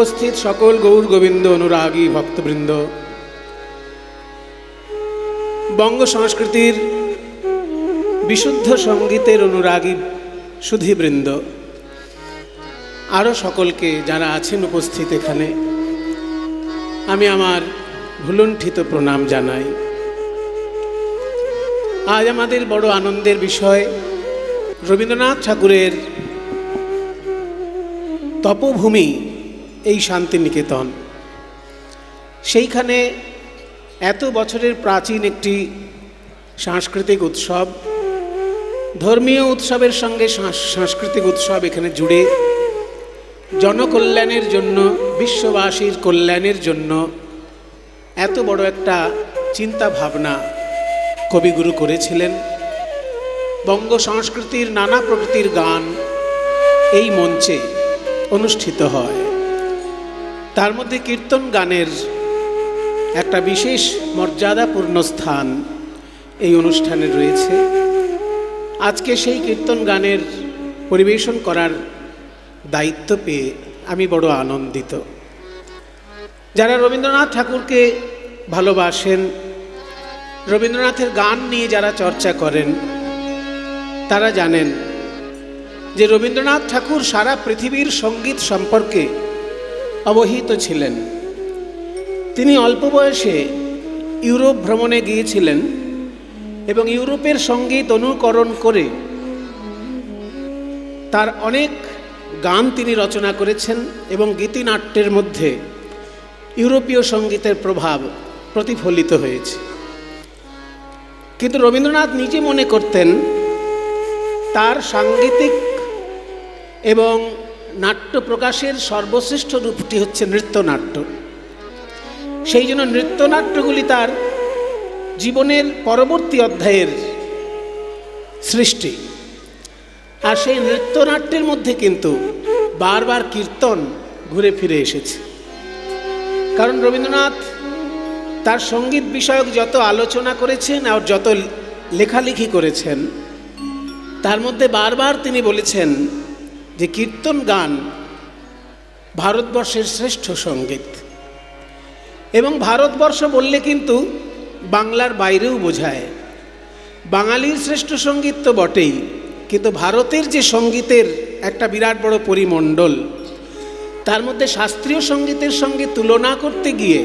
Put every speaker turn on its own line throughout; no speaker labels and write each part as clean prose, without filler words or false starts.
উপস্থিত সকল গৌর গোবিন্দ অনুরাগী ভক্তবৃন্দ, বঙ্গ সংস্কৃতির বিশুদ্ধ সঙ্গীতের অনুরাগী সুধীবৃন্দ, আরও সকলকে যারা আছেন উপস্থিত এখানে আমি আমার ভুলুণ্ঠিত প্রণাম জানাই। আজ আমাদের বড় আনন্দের বিষয়, রবীন্দ্রনাথ ঠাকুরের তপভূমি এই শান্তিনিকেতন। সেইখানে এত বছরের প্রাচীন একটি সাংস্কৃতিক উৎসব, ধর্মীয় উৎসবের সঙ্গে সাংস্কৃতিক উৎসব এখানে জুড়ে জনকল্যাণের জন্য, বিশ্ববাসীর কল্যাণের জন্য এত বড় একটা চিন্তা ভাবনা কবিগুরু করেছিলেন। বঙ্গ সংস্কৃতির নানা প্রকৃতির গান এই মঞ্চে অনুষ্ঠিত হয়, তার মধ্যে কীর্তন গানের একটা বিশেষ মর্যাদাপূর্ণ স্থান এই অনুষ্ঠানে রয়েছে। আজকে সেই কীর্তন গানের পরিবেশন করার দায়িত্ব পেয়ে আমি বড় আনন্দিত। যারা রবীন্দ্রনাথ ঠাকুরকে ভালোবাসেন, রবীন্দ্রনাথের গান নিয়ে যারা চর্চা করেন, তারা জানেন যে রবীন্দ্রনাথ ঠাকুর সারা পৃথিবীর সঙ্গীত সম্পর্কে অবহিত ছিলেন। তিনি অল্প বয়সে ইউরোপ ভ্রমণে গিয়েছিলেন এবং ইউরোপের সঙ্গীত অনুকরণ করে তার অনেক গান তিনি রচনা করেছেন এবং গীতিনাট্যের মধ্যে ইউরোপীয় সঙ্গীতের প্রভাব প্রতিফলিত হয়েছে। কিন্তু রবীন্দ্রনাথ নিজে মনে করতেন তার সাংগীতিক এবং নাট্য প্রকাশের সর্বশ্রেষ্ঠ রূপটি হচ্ছে নৃত্যনাট্য। সেই জন্য নৃত্যনাট্যগুলি তার জীবনের পরবর্তী অধ্যায়ের সৃষ্টি। আর সেই নৃত্যনাট্যের মধ্যে কিন্তু বারবার কীর্তন ঘুরে ফিরে এসেছে। কারণ রবীন্দ্রনাথ তার সঙ্গীত বিষয়ক যত আলোচনা করেছেন আর যত লেখালেখি করেছেন, তার মধ্যে বারবার তিনি বলেছেন যে কীর্তন গান ভারতবর্ষের শ্রেষ্ঠ সঙ্গীত। এবং ভারতবর্ষ বললে কিন্তু বাংলার বাইরেও বোঝায়। বাঙালির শ্রেষ্ঠ সঙ্গীত তো বটেই, কিন্তু ভারতের যে সঙ্গীতের একটা বিরাট বড় পরিমণ্ডল, তার মধ্যে শাস্ত্রীয় সঙ্গীতের সঙ্গে তুলনা করতে গিয়ে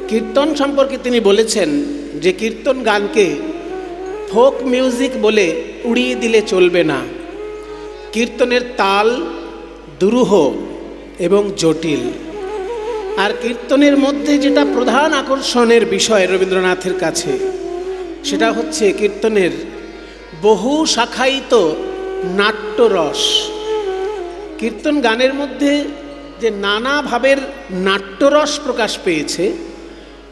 কীর্তন সম্পর্কে তিনি বলেছেন যে কীর্তন গানকে ফোক মিউজিক বলে উড়িয়ে দিলে চলবে না। কীর্তনের তাল দুরূহ এবং জটিল। আর কীর্তনের মধ্যে যেটা প্রধান আকর্ষণের বিষয় রবীন্দ্রনাথের কাছে, সেটা হচ্ছে কীর্তনের বহু শাখায়িত নাট্যরস। কীর্তন গানের মধ্যে যে নানা ভাবের নাট্যরস প্রকাশ পেয়েছে,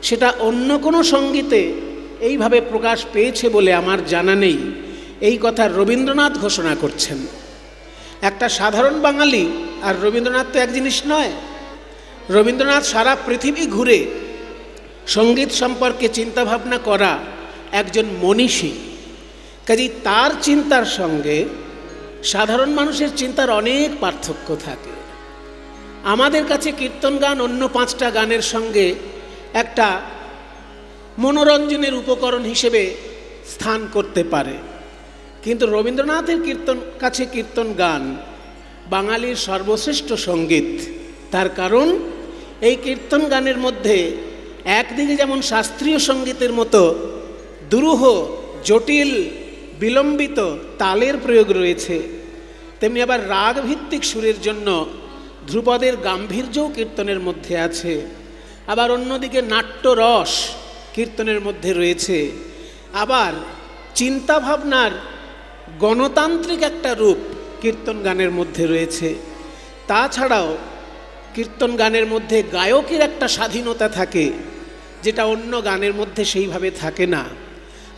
সেটা অন্য কোনো সঙ্গীতে এইভাবে প্রকাশ পেয়েছে বলে আমার জানা নেই। এই কথা রবীন্দ্রনাথ ঘোষণা করছেন। একটা সাধারণ বাঙালি আর রবীন্দ্রনাথ তো এক জিনিস নয়। রবীন্দ্রনাথ সারা পৃথিবী ঘুরে সঙ্গীত সম্পর্কে চিন্তাভাবনা করা একজন মনীষী। কাজেই তার চিন্তার সঙ্গে সাধারণ মানুষের চিন্তার অনেক পার্থক্য থাকে। আমাদের কাছে কীর্তন গান অন্য 5টা গানের সঙ্গে একটা মনোরঞ্জনের উপকরণ হিসেবে স্থান করতে পারে, কিন্তু রবীন্দ্রনাথের কাছে কীর্তন গান বাঙালির সর্বশ্রেষ্ঠ সঙ্গীত। তার কারণ এই কীর্তন গানের মধ্যে একদিকে যেমন শাস্ত্রীয় সঙ্গীতের মতো দুরূহ, জটিল, বিলম্বিত তালের প্রয়োগ রয়েছে, তেমনি আবার রাগভিত্তিক সুরের জন্য ধ্রুপদের গাম্ভীর্যও কীর্তনের মধ্যে আছে। আবার অন্যদিকে নাট্যরস কীর্তনের মধ্যে রয়েছে। আবার চিন্তাভাবনার গণতান্ত্রিক একটা রূপ কীর্তন গানের মধ্যে রয়েছে। তাছাড়াও কীর্তন গানের মধ্যে গায়কের একটা স্বাধীনতা থাকে, যেটা অন্য গানের মধ্যে সেইভাবে থাকে না।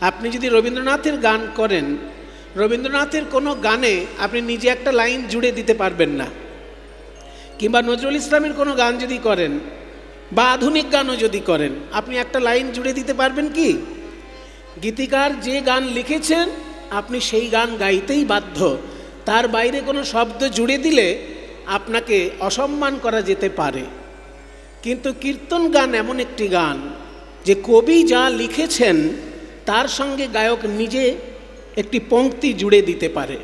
আপনি যদি রবীন্দ্রনাথের গান করেন, রবীন্দ্রনাথের কোনো গানে আপনি নিজে একটা লাইন জুড়ে দিতে পারবেন না। কিংবা নজরুল ইসলামের কোনো গান যদি করেন বা আধুনিক গানও যদি করেন, আপনি একটা লাইন জুড়ে দিতে পারবেন কি? গীতিকার যে গান লিখেছেন আপনি সেই গান গাইতেই বাধ্য। তার বাইরে কোনো শব্দ জুড়ে দিলে আপনাকে অসম্মান করা যেতে পারে, কিন্তু কীর্তন গান এমন একটি গান যে কবি যা লিখেছেন তার সঙ্গে গায়ক নিজে একটি পংক্তি জুড়ে দিতে পারে,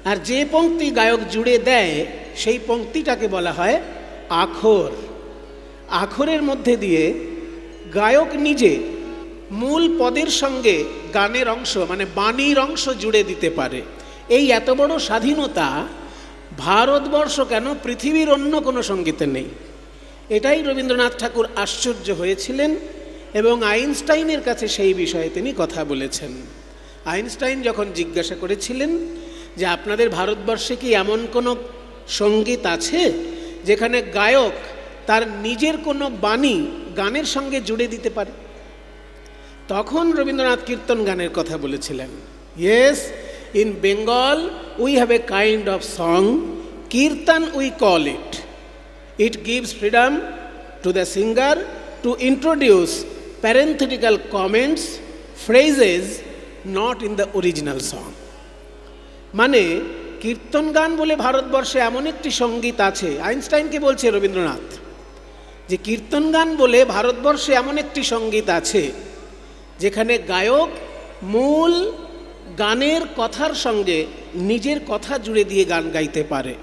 আর যে পংক্তি গায়ক জুড়ে দেয় সেই পংক্তিটাকে বলা হয় আখর। আখরের মধ্যে দিয়ে গায়ক নিজে মূল পদের সঙ্গে গানের অংশ মানে বাণীর অংশ জুড়ে দিতে পারে। এই এত বড় স্বাধীনতা ভারতবর্ষ কেন পৃথিবীর অন্য কোনো সঙ্গীতে নেই। এটাই রবীন্দ্রনাথ ঠাকুর আশ্চর্য হয়েছিলেন এবং আইনস্টাইনের কাছে সেই বিষয়ে তিনি কথা বলেছেন। আইনস্টাইন যখন জিজ্ঞাসা করেছিলেন যে আপনাদের ভারতবর্ষে কি এমন কোনো সঙ্গীত আছে যেখানে গায়ক তার নিজের কোনো বাণী গানের সঙ্গে জুড়ে দিতে পারে, তখন রবীন্দ্রনাথ কীর্তন গানের কথা বলেছিলেন। Yes, in Bengal we have a kind of song, kirtan we call it. It gives freedom to the singer to introduce parenthetical comments, phrases not in the original song. মানে কীর্তন গান বলে ভারতবর্ষে এমন একটি সঙ্গীত আছে, আইনস্টাইনকে বলছে রবীন্দ্রনাথ যে কীর্তন গান বলে ভারতবর্ষে এমন একটি সঙ্গীত আছে যেখানে গায়ক মূল গানের কথার সঙ্গে নিজের কথা জুড়ে দিয়ে গান গাইতে পারে,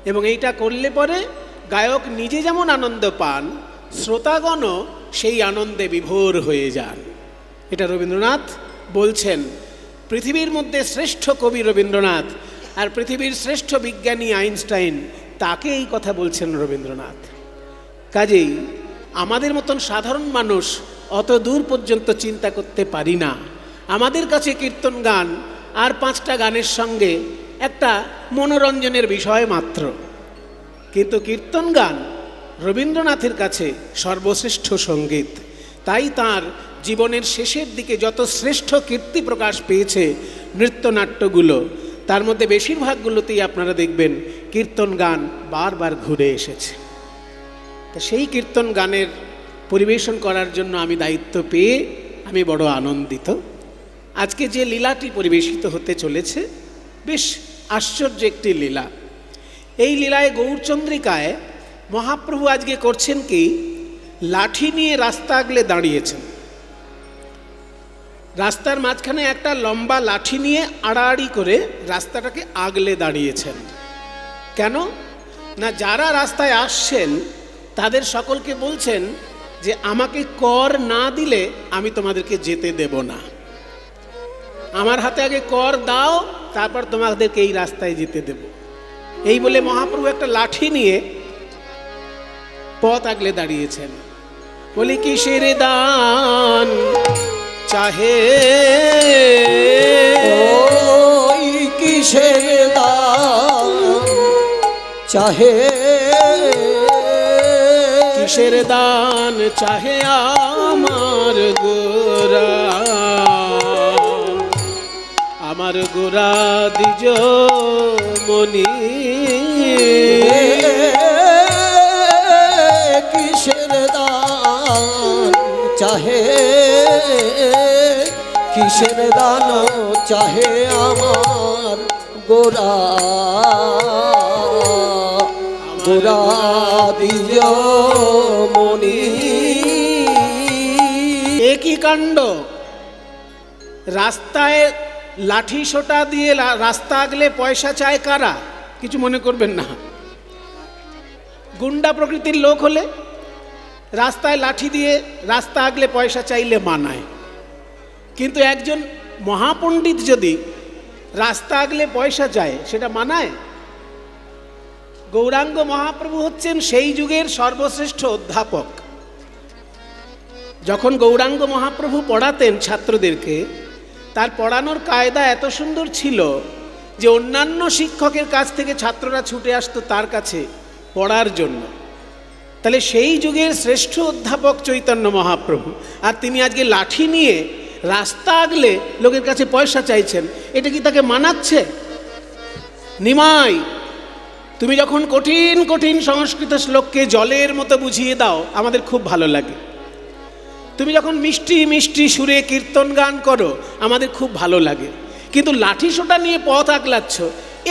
এবং এইটা করলে পরে গায়ক নিজে যেমন আনন্দ পান, শ্রোতাগণও সেই আনন্দে বিভোর হয়ে যান। এটা রবীন্দ্রনাথ বলছেন। পৃথিবীর মধ্যে শ্রেষ্ঠ কবি রবীন্দ্রনাথ আর পৃথিবীর শ্রেষ্ঠ বিজ্ঞানী আইনস্টাইন, তাকে এই কথা বলছেন রবীন্দ্রনাথ। কাজেই আমাদের মতন সাধারণ মানুষ অত দূর পর্যন্ত চিন্তা করতে পারি না। আমাদের কাছে কীর্তন গান আর 5টা গানের সঙ্গে একটা মনোরঞ্জনের বিষয় মাত্র, কিন্তু কীর্তন গান রবীন্দ্রনাথের কাছে সর্বশ্রেষ্ঠ সঙ্গীত। তাই তার জীবনের শেষের দিকে যত শ্রেষ্ঠ কীর্তি প্রকাশ পেয়েছে নৃত্যনাট্যগুলো, তার মধ্যে বেশিরভাগগুলোতেই আপনারা দেখবেন কীর্তন গান বারবার ঘুরে এসেছে। তা সেই কীর্তন গানের পরিবেশন করার জন্য আমি দায়িত্ব পেয়ে আমি বড় আনন্দিত। আজকে যে লীলাটি পরিবেশিত হতে চলেছে বেশ আশ্চর্য একটি লীলা। এই লীলায় গৌরচন্দ্রিকায় মহাপ্রভু আজকে করছেন কি, লাঠি নিয়ে রাস্তা আগলে দাঁড়িয়েছেন। রাস্তার মাঝখানে একটা লম্বা লাঠি নিয়ে আড়াআড়ি করে রাস্তাটাকে আগলে দাঁড়িয়েছেন। কেন না, যারা রাস্তায় আসছেন তাদের সকলকে বলছেন যে আমাকে কর না দিলে আমি তোমাদেরকে যেতে দেব না, আমার হাতে আগে কর দাও, তারপর তোমাদেরকে এই রাস্তায় যেতে দেব। এই বলে মহাপ্রভু একটা লাঠি নিয়ে পথ আগলে দাঁড়িয়েছেন। বলি কিসের দান চাহে,
ওই কিসের দান চাহে,
কিসের দান চাহে আমার গোরা, আমার গোরা দ্বিজ মনি।
কিসের দান চাহে, কিসের দান চাহে আমার গোরা, গোরা দ্বিজ মনি।
একই কাণ্ড, রাস্তায় লাঠি সোটা দিয়ে রাস্তা আগলে পয়সা চায় কারা? কিছু মনে করবেন না, গুন্ডা প্রকৃতির লোক হলে রাস্তায় লাঠি দিয়ে রাস্তা আগলে পয়সা চাইলে মানায়, কিন্তু একজন মহাপণ্ডিত যদি রাস্তা আগলে পয়সা চায় সেটা মানায়? গৌরাঙ্গ মহাপ্রভু হচ্ছেন সেই যুগের সর্বশ্রেষ্ঠ অধ্যাপক। যখন গৌরাঙ্গ মহাপ্রভু পড়াতেন ছাত্রদেরকে, তার পড়ানোর কায়দা এত সুন্দর ছিল যে অন্যান্য শিক্ষকের কাছ থেকে ছাত্ররা ছুটে আসতো তার কাছে পড়ার জন্য। তাহলে সেই যুগের শ্রেষ্ঠ অধ্যাপক চৈতন্য মহাপ্রভু, আর তিনি আজকে লাঠি নিয়ে রাস্তা আগলে লোকের কাছে পয়সা চাইছেন, এটা কি তাকে মানাচ্ছে? নিমাই, তুমি যখন কঠিন কঠিন সংস্কৃত শ্লোককে জলের মতো বুঝিয়ে দাও আমাদের খুব ভালো লাগে, তুমি যখন মিষ্টি মিষ্টি সুরে কীর্তন গান করো আমাদের খুব ভালো লাগে, কিন্তু লাঠি সোটা নিয়ে পথ আগলাচ্ছ,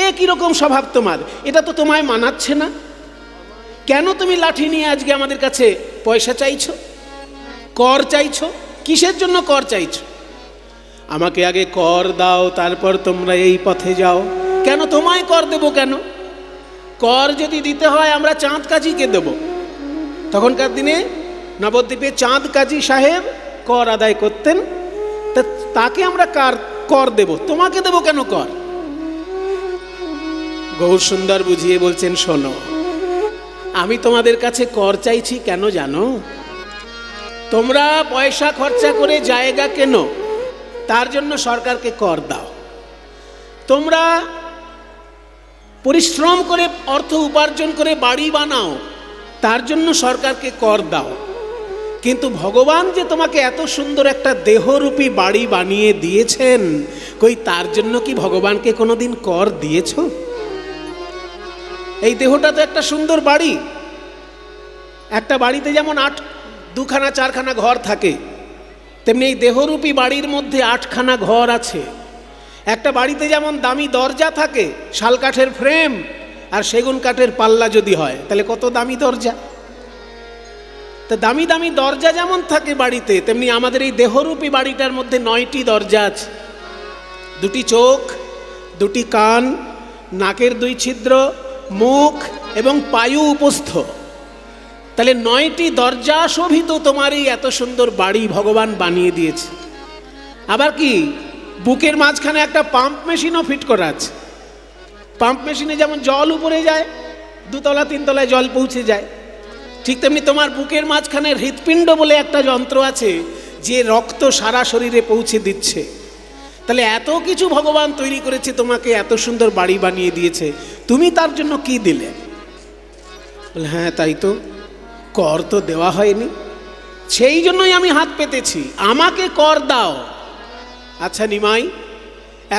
এ কীরকম স্বভাব তোমার, এটা তো তোমায় মানাচ্ছে না। কেন তুমি লাঠি নিয়ে আজকে আমাদের কাছে পয়সা চাইছো, কর চাইছো? কিসের জন্য কর চাইছো? আমাকে আগে কর দাও, তারপর তোমরা এই পথে যাও। কেন তোমায় কর দেব কেন? কর যদি দিতে হয় আমরা চাঁদ কাজীকে দেব। তখনকার দিনে নবদ্বীপে চাঁদ কাজী সাহেব কর আদায় করতেন, তাকে আমরা কর দেব, তোমাকে দেব কেন কর? গৌর সুন্দর বুঝিয়ে বলছেন, শোনো, আমি তোমাদের কাছে কর চাইছি কেন জানো? তোমরা পয়সা খরচা করে জায়গা কেনো, তার জন্য সরকারকে কর দাও। তোমরা পরিশ্রম করে অর্থ উপার্জন করে বাড়ি বানাও, তার জন্য সরকারকে কর দাও। কিন্তু ভগবান যে তোমাকে এত সুন্দর একটা দেহরূপী বাড়ি বানিয়ে দিয়েছেন, কই তার জন্য কি ভগবানকে কোনোদিন কর দিয়েছ? এই দেহটা তো একটা সুন্দর বাড়ি। একটা বাড়িতে যেমন 2খানা 4খানা ঘর থাকে, তেমনি এই দেহরূপী বাড়ির মধ্যে 8খানা ঘর আছে। একটা বাড়িতে যেমন দামি দরজা থাকে, শাল কাঠের ফ্রেম আর সেগুন কাঠের পাল্লা যদি হয়, তাহলে কত দামি দরজা। তা দামি দামি দরজা যেমন থাকে বাড়িতে, তেমনি আমাদের এই দেহরূপী বাড়িটার মধ্যে 9টি দরজা আছে। 2টি চোখ, 2টি কান, নাকের 2 ছিদ্র, মুখ এবং পায়ু উপস্থ। তাহলে 9টি দরজা শোভিত তোমার এই এত সুন্দর বাড়ি ভগবান বানিয়ে দিয়েছে। আবার কি বুকের মাঝখানে একটা পাম্প মেশিনও ফিট করা আছে। পাম্প মেশিনে যেমন জল উপরে যায়, 2 তলা 3 তলায় জল পৌঁছে যায়, ঠিক তেমনি তোমার বুকের মাঝখানে হৃৎপিণ্ড বলে একটা যন্ত্র আছে, যে রক্ত সারা শরীরে পৌঁছে দিচ্ছে। তাহলে এত কিছু ভগবান তৈরি করেছে, তোমাকে এত সুন্দর বাড়ি বানিয়ে দিয়েছে, তুমি তার জন্য কি দিলে? বলে, হ্যাঁ তাই তো, কর তো দেওয়া হয়নি, সেই জন্যই আমি হাত পেতেছি, আমাকে কর দাও। আচ্ছা নিমাই,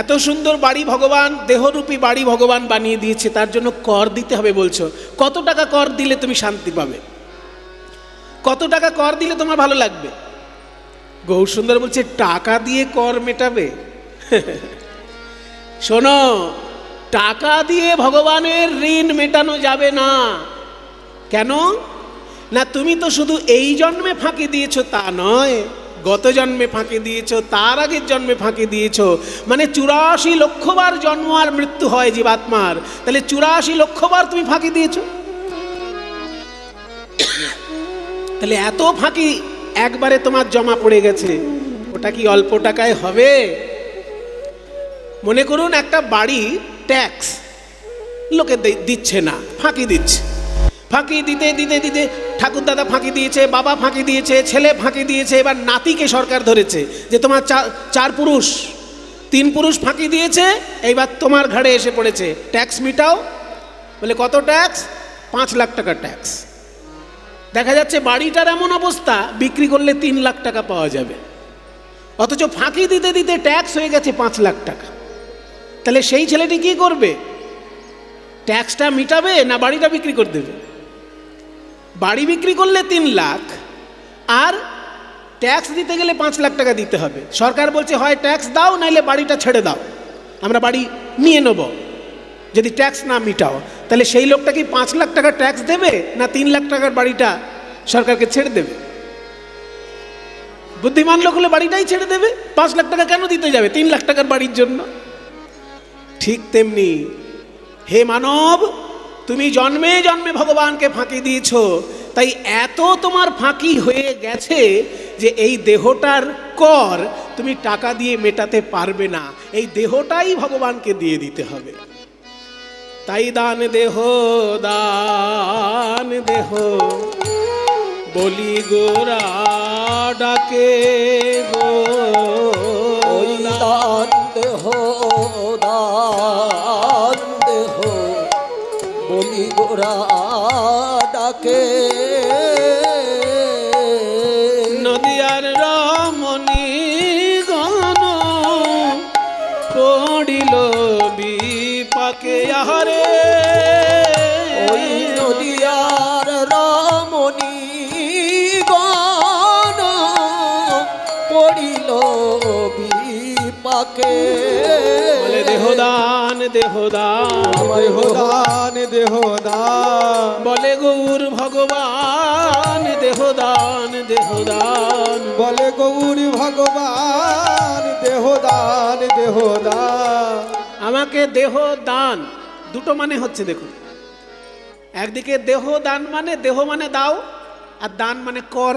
এত সুন্দর বাড়ি ভগবান, দেহরূপী বাড়ি ভগবান বানিয়ে দিয়েছে, তার জন্য কর দিতে হবে বলছো। কত টাকা কর দিলে তুমি শান্তি পাবে? কত টাকা কর দিলে তোমার ভালো লাগবে? গৌর সুন্দর বলছে, টাকা দিয়ে কর মেটাবে? শোনো, টাকা দিয়ে ভগবানের ঋণ মেটানো যাবে না। কেন না, তুমি তো শুধু এই জন্মে ফাঁকি দিয়েছো তা নয়, গত জন্মে ফাঁকি দিয়েছো, তার আগের জন্মে ফাঁকি দিয়েছো। মানে 84 লক্ষবার জন্ম আর মৃত্যু হয় জীবাত্মার, তাহলে 84 লক্ষবার তুমি ফাঁকি দিয়েছো। তাহলে এত ফাঁকি একবারে তোমার জমা পড়ে গেছে, ওটা কি অল্প টাকায় হবে? মনে করুন একটা বাড়ি ট্যাক্স লোকে দিচ্ছে না, ফাঁকি দিচ্ছে। ফাঁকি দিতে দিতে দিতে ঠাকুর দাদা ফাঁকি দিয়েছে, বাবা ফাঁকি দিয়েছে, ছেলে ফাঁকি দিয়েছে, এবার নাতিকে সরকার ধরেছে যে তোমার 4 পুরুষ 3 পুরুষ ফাঁকি দিয়েছে, এইবার তোমার ঘাড়ে এসে পড়েছে, ট্যাক্স মিটাও। বলে কত ট্যাক্স? 5 লাখ টাকা ট্যাক্স। দেখা যাচ্ছে বাড়িটার এমন অবস্থা, বিক্রি করলে 3 লাখ টাকা পাওয়া যাবে, অথচ ফাঁকি দিতে দিতে ট্যাক্স হয়ে গেছে 5 লাখ টাকা। তাহলে সেই ছেলেটি কি করবে? ট্যাক্সটা মিটাবে না বাড়িটা বিক্রি করে দেবে? বাড়ি বিক্রি করলে 3 লাখ, আর ট্যাক্স দিতে গেলে 5 লাখ টাকা দিতে হবে। সরকার বলছে হয় ট্যাক্স দাও, নাইলে বাড়িটা ছেড়ে দাও, আমরা বাড়ি নিয়ে নেব যদি ট্যাক্স না মিটাও। তাহলে সেই লোকটা কি 5 লাখ টাকা ট্যাক্স দেবে, না 3 লাখ টাকার বাড়িটা সরকারকে ছেড়ে দেবে? বুদ্ধিমান লোক হলে বাড়িটাই ছেড়ে দেবে, 5 লাখ টাকা কেন দিতে যাবে 3 লাখ টাকার বাড়ির জন্য? ঠিক তেমনি হে মানব, তুমি জন্মে জন্মে ভগবানকে ফাঁকি দিয়েছ, তাই এত তোমার ফাঁকি হয়ে গেছে যে এই দেহটার কর তুমি টাকা দিয়ে মেটাতে পারবে না, এই দেহটাই ভগবানকে দিয়ে দিতে হবে। তাই দান দেহ, দান দেহ বলি গোরা ডাকে গো।
ওই দান দেহ, দান দেহ বলি গোরা ডাকে।
নদিয়ার রমণী গণ পড়িল বিপাকে আহারে।
ওই নদিয়ার রমণী গণ পড়িল বিপাকে।
বলে দেহদান দেহ দান,
দেহ দান, দেহ দান,
বলে গৌর ভগবান দেহ দান, দেহ দান।
বলে গৌরী ভগবান দেহ দান, দেহ দান।
আমাকে দেহ দান, দুটো মানে হচ্ছে দেখুন, একদিকে দেহ দান মানে দেহ মানে দাও, আর দান মানে কর,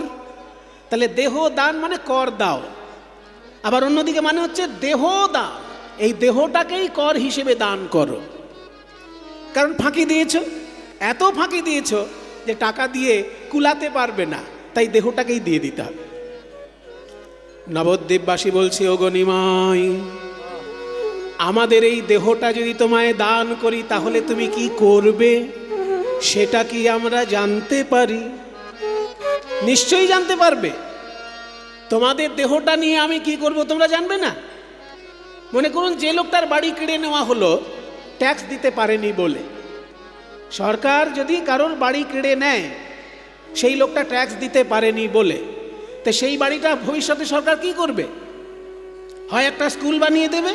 তাহলে দেহ দান মানে কর দাও। আবার অন্যদিকে মানে হচ্ছে দেহ দান, এই দেহটাকেই কর হিসেবে দান করো। কারণ ফাঁকি দিয়েছ, এত ফাঁকি দিয়েছ যে টাকা দিয়ে কুলাতে পারবে না, তাই দেহটাকেই দিয়ে দিতে হবে। নবদ্বীপবাসী বলছে, ও গনিমাই, আমাদের এই দেহটা যদি তোমায় দান করি তাহলে তুমি কি করবে সেটা কি আমরা জানতে পারি? নিশ্চয়ই জানতে পারবে। তোমাদের দেহটা নিয়ে আমি কি করব তোমরা জানবে না? মনে করুন যে লোকটার বাড়ি কেড়ে নেওয়া হলো ট্যাক্স দিতে পারেনি বলে। সরকার যদি কারোর বাড়ি কেড়ে নেয় সেই লোকটা ট্যাক্স দিতে পারেনি বলে, তো সেই বাড়িটা ভবিষ্যতে সরকার কি করবে? হয় একটা স্কুল বানিয়ে দেবে,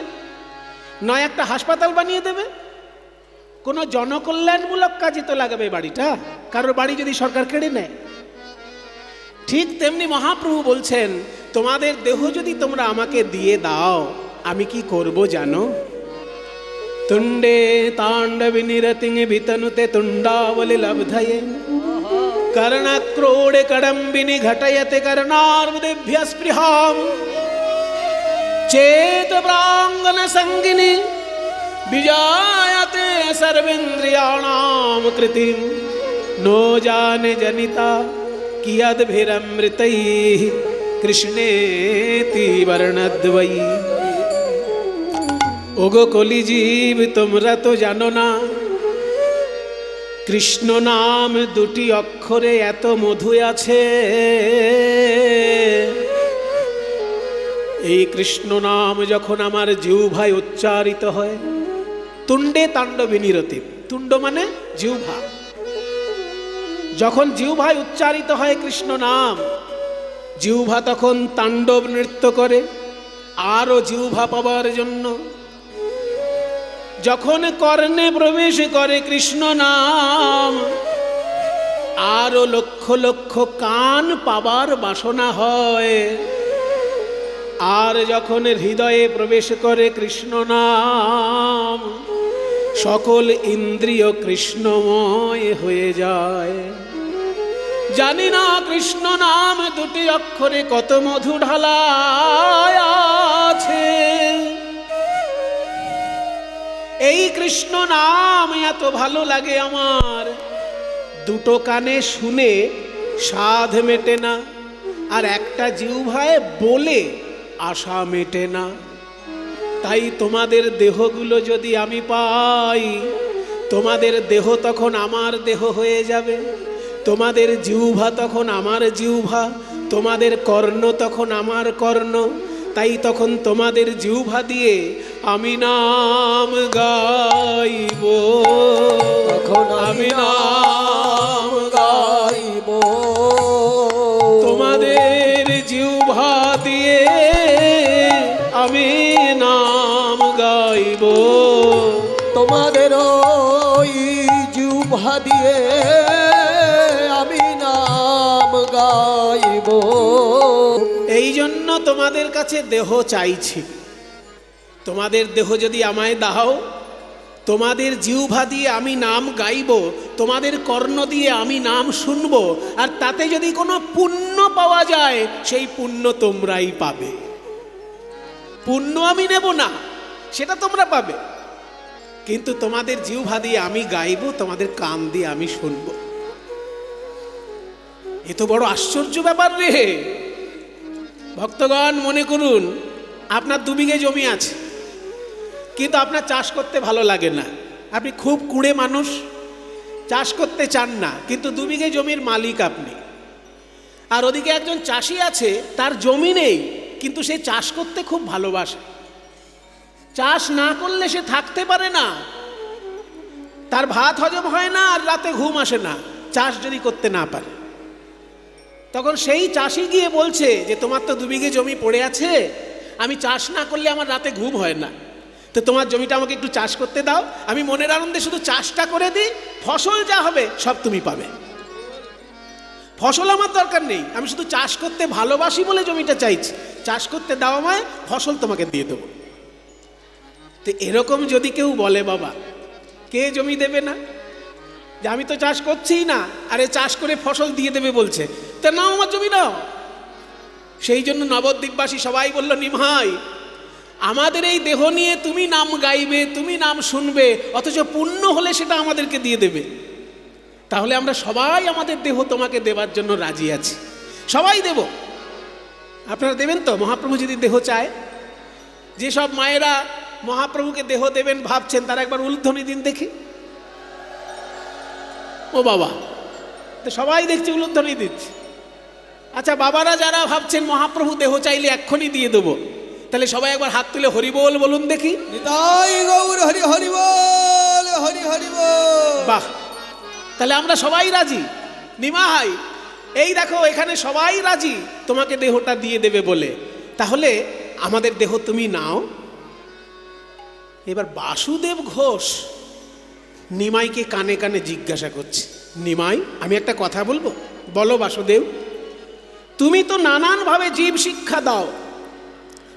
নয় একটা হাসপাতাল বানিয়ে দেবে। কোনো জনকল্যাণমূলক কাজে তো লাগাবে বাড়িটা, কারোর বাড়ি যদি সরকার কেড়ে নেয়। ঠিক তেমনি মহাপ্রভু বলছেন, তোমাদের দেহ যদি তোমরা আমাকে দিয়ে দাও আমি কি করব জানো? তুণ্ডে তাণ্ডবি নিরতিং বিতনুতে তুণ্ডাবলি লব্ধয়ে कर्णक्रोडे कडम्बिनी घटयते कर्णार्बुदेभ्य स्पृहां चेत प्रांगण संगिनी विजायते सर्वेन्द्रियाणां कृतिं नो जाने जनिता कियद्भिरमृतैः कृष्णेति वर्णद्वयी। ओगो कलिजीव তোমরা তো জানো না কৃষ্ণ নাম দুটি অক্ষরে এত মধু আছে। এই কৃষ্ণ নাম যখন আমার জিহ্বায় উচ্চারিত হয়, তুণ্ডে তাণ্ডবী নিরতি, তুণ্ড মানে জিহ্বা, যখন জিহ্বায় উচ্চারিত হয় কৃষ্ণ নাম, জিহ্বা তখন তাণ্ডব নৃত্য করে আরো জিহ্বা পাবার জন্য। যখন কর্ণে প্রবেশ করে কৃষ্ণ নাম, আরো লক্ষ লক্ষ কান পাবার বাসনা হয়। আর যখন হৃদয়ে প্রবেশ করে কৃষ্ণ নাম, সকল ইন্দ্রিয় কৃষ্ণময় হয়ে যায়। জানি না কৃষ্ণ নাম দুটি অক্ষরে কত মধু ঢালা আছে। এই কৃষ্ণ নাম এত ভালো লাগে আমার, দুটো কানে শুনে স্বাদ মেটে না, আর একটা জিহ্বায় বলে আশা মেটে না। তাই তোমাদের দেহগুলো যদি আমি পাই, তোমাদের দেহ তখন আমার দেহ হয়ে যাবে, তোমাদের জিহ্বা তখন আমার জিহ্বা, তোমাদের কর্ণ তখন আমার কর্ণ। তাই তখন তোমাদের জিহ্বা দিয়ে আমি নাম গাইব,
তখন আমি নাম গাইব।
তোমাদের জিহ্বা দিয়ে আমি নাম গাইব,
তোমাদের ওই জিহ্বা দিয়ে আমি নাম গাইব।
এই জন্য তোমাদের কাছে দেহ চাইছি। তোমাদের দেহ যদি আমায় দাও, তোমাদের জিহ্বা দিয়ে আমি নাম গাইব, তোমাদের কর্ণ দিয়ে আমি নাম শুনব, আর তাতে যদি কোনো পুণ্য পাওয়া যায় সেই পুণ্য তোমরাই পাবে। পুণ্য আমি নেব না, সেটা তোমরা পাবে, কিন্তু তোমাদের জিহ্বা দিয়ে আমি গাইব, তোমাদের কান দিয়ে আমি শুনব। এ তো বড় আশ্চর্য ব্যাপার রে ভক্তগণ। মনে করুন আপনার 2 বিঘে জমি আছে, কিন্তু আপনার চাষ করতে ভালো লাগে না, আপনি খুব কুঁড়ে মানুষ, চাষ করতে চান না, কিন্তু 2 বিঘে জমির মালিক আপনি। আর ওদিকে একজন চাষি আছে, তার জমি নেই, কিন্তু সে চাষ করতে খুব ভালোবাসে। চাষ না করলে সে থাকতে পারে না, তার ভাত হজম হয় না, আর রাতে ঘুম আসে না চাষ যদি করতে না পারে। তখন সেই চাষি গিয়ে বলছে যে তোমার তো 2 বিঘে জমি পড়ে আছে, আমি চাষ না করলে আমার রাতে ঘুম হয় না, তো তোমার জমিটা আমাকে একটু চাষ করতে দাও, আমি মনের আনন্দে শুধু চাষটা করে দিই, ফসল যা হবে সব তুমি পাবে। ফসল আমার দরকার নেই, আমি শুধু চাষ করতে ভালোবাসি বলে জমিটা চাইছি, চাষ করতে দাও আমায়, ফসল তোমাকে দিয়ে দেবো। তো এরকম যদি কেউ বলে বাবা, কে জমি দেবে না? যে আমি তো চাষ করছিই না, আরে চাষ করে ফসল দিয়ে দেবে বলছে, তা নাও আমার জমি নাও। সেই জন্য নবদ্বীপবাসী সবাই বলল, নিমাই আমাদের এই দেহ নিয়ে তুমি নাম গাইবে, তুমি নাম শুনবে, অথচ পুণ্য হলে সেটা আমাদেরকে দিয়ে দেবে। তাহলে আমরা সবাই আমাদের দেহ তোমাকে দেবার জন্য রাজি আছি, সবাই দেব। আপনারা দেবেন তো? মহাপ্রভু যদি দেহ চায়, যেসব মায়েরা মহাপ্রভুকে দেহ দেবেন ভাবছেন, তারা একবার উলুধ্বনি দিন দেখি। ও বাবা, তো সবাই দেখছি উলুধ্বনি দিচ্ছে। আচ্ছা বাবারা যারা ভাবছেন মহাপ্রভু দেহ চাইলে এক্ষুনি দিয়ে দেবো, তাহলে সবাই একবার হাত তুলে হরি বল বলুন দেখি।
নিতাই গৌর হরি হরি বল, হরি হরি বল।
বাহ, তাহলে আমরা সবাই রাজি। নিমাই এই দেখো এখানে সবাই রাজি তোমাকে দেহটা দিয়ে দেবে বলে, তাহলে আমাদের দেহ তুমি নাও। এবার বাসুদেব ঘোষ নিমাইকে কানে কানে জিজ্ঞাসা করছে, নিমাই আমি একটা কথা বলবো, বলো বাসুদেব। তুমি তো নানানভাবে জীব শিক্ষা দাও,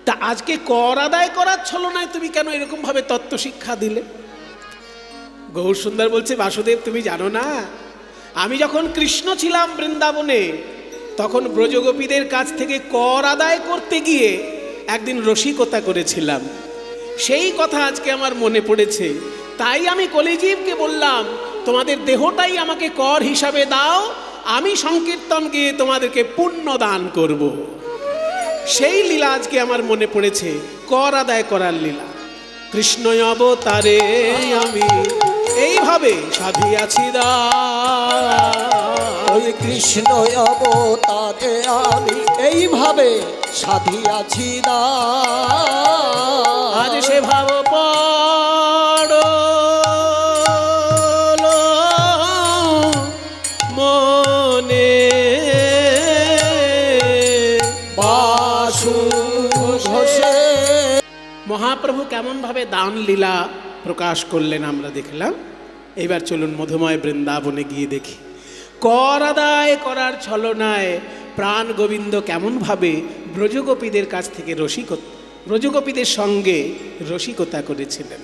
তা আজকে কর আদায় করার ছলনায় তুমি কেন এরকম ভাবে তত্ত্ব শিক্ষা দিলে? গৌর সুন্দর বলছে, বাসুদেব তুমি জানো না, আমি যখন কৃষ্ণ ছিলাম বৃন্দাবনে, তখন ব্রজগোপীদের কাছ থেকে কর আদায় করতে গিয়ে একদিন রসিকতা করেছিলাম। সেই কথা আজকে আমার মনে পড়েছে, তাই আমি কলিজীবকে বললাম তোমাদের দেহটাই আমাকে কর হিসাবে দাও, আমি সংকীর্তন গিয়ে তোমাদেরকে পুণ্য দান করব। সেই লীলা আজকে আমার মনে পড়েছে, কর আদায় করার লীলা। কৃষ্ণ অবতারে আমি এইভাবে সাধিয়াছি দান,
কৃষ্ণ অবতারে আমি এইভাবে সাধিয়াছি দান।
আজ সে ভাব পড়ল মনে,
বাসু ঘোষে।
মহাপ্রভু কেমনভাবে দান লীলা প্রকাশ করলেন আমরা দেখলাম। এইবার চলুন মধুময় বৃন্দাবনে গিয়ে দেখি, কর আদায় করার ছলনায় প্রাণ গোবিন্দ কেমনভাবে ব্রজগোপীদের কাছ থেকে ব্রজগোপীদের সঙ্গে রসিকতা করেছিলেন।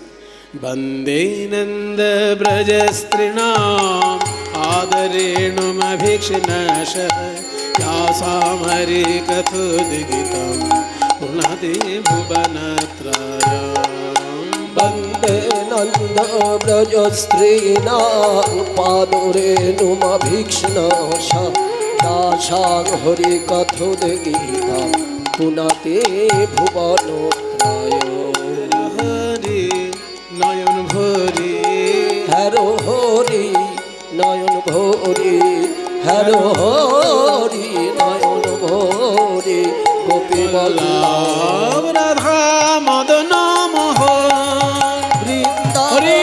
বন্দে নন্দ ব্রজ স্ত্রীণাম আদরেণুমভীক্ষ্ণশ यासामरे कथोद्गीतं पुनादे भुवनत्रयम्।
বন্দে নন্দ ব্রজ স্ত্রীণাং পাদরেণুমভীক্ষ্ণশ দাসাং হরি কথোদ্গীতা পুনাতে ভুবনত্রয়।
হরি নয়ন ভরি
হ্যারো হরি নয়ন ভরি, হ্যারো হরি নয়ন ভরি, গোপী বল্লভ
রাধা মদন মোহন
বৃন্দা।
হরি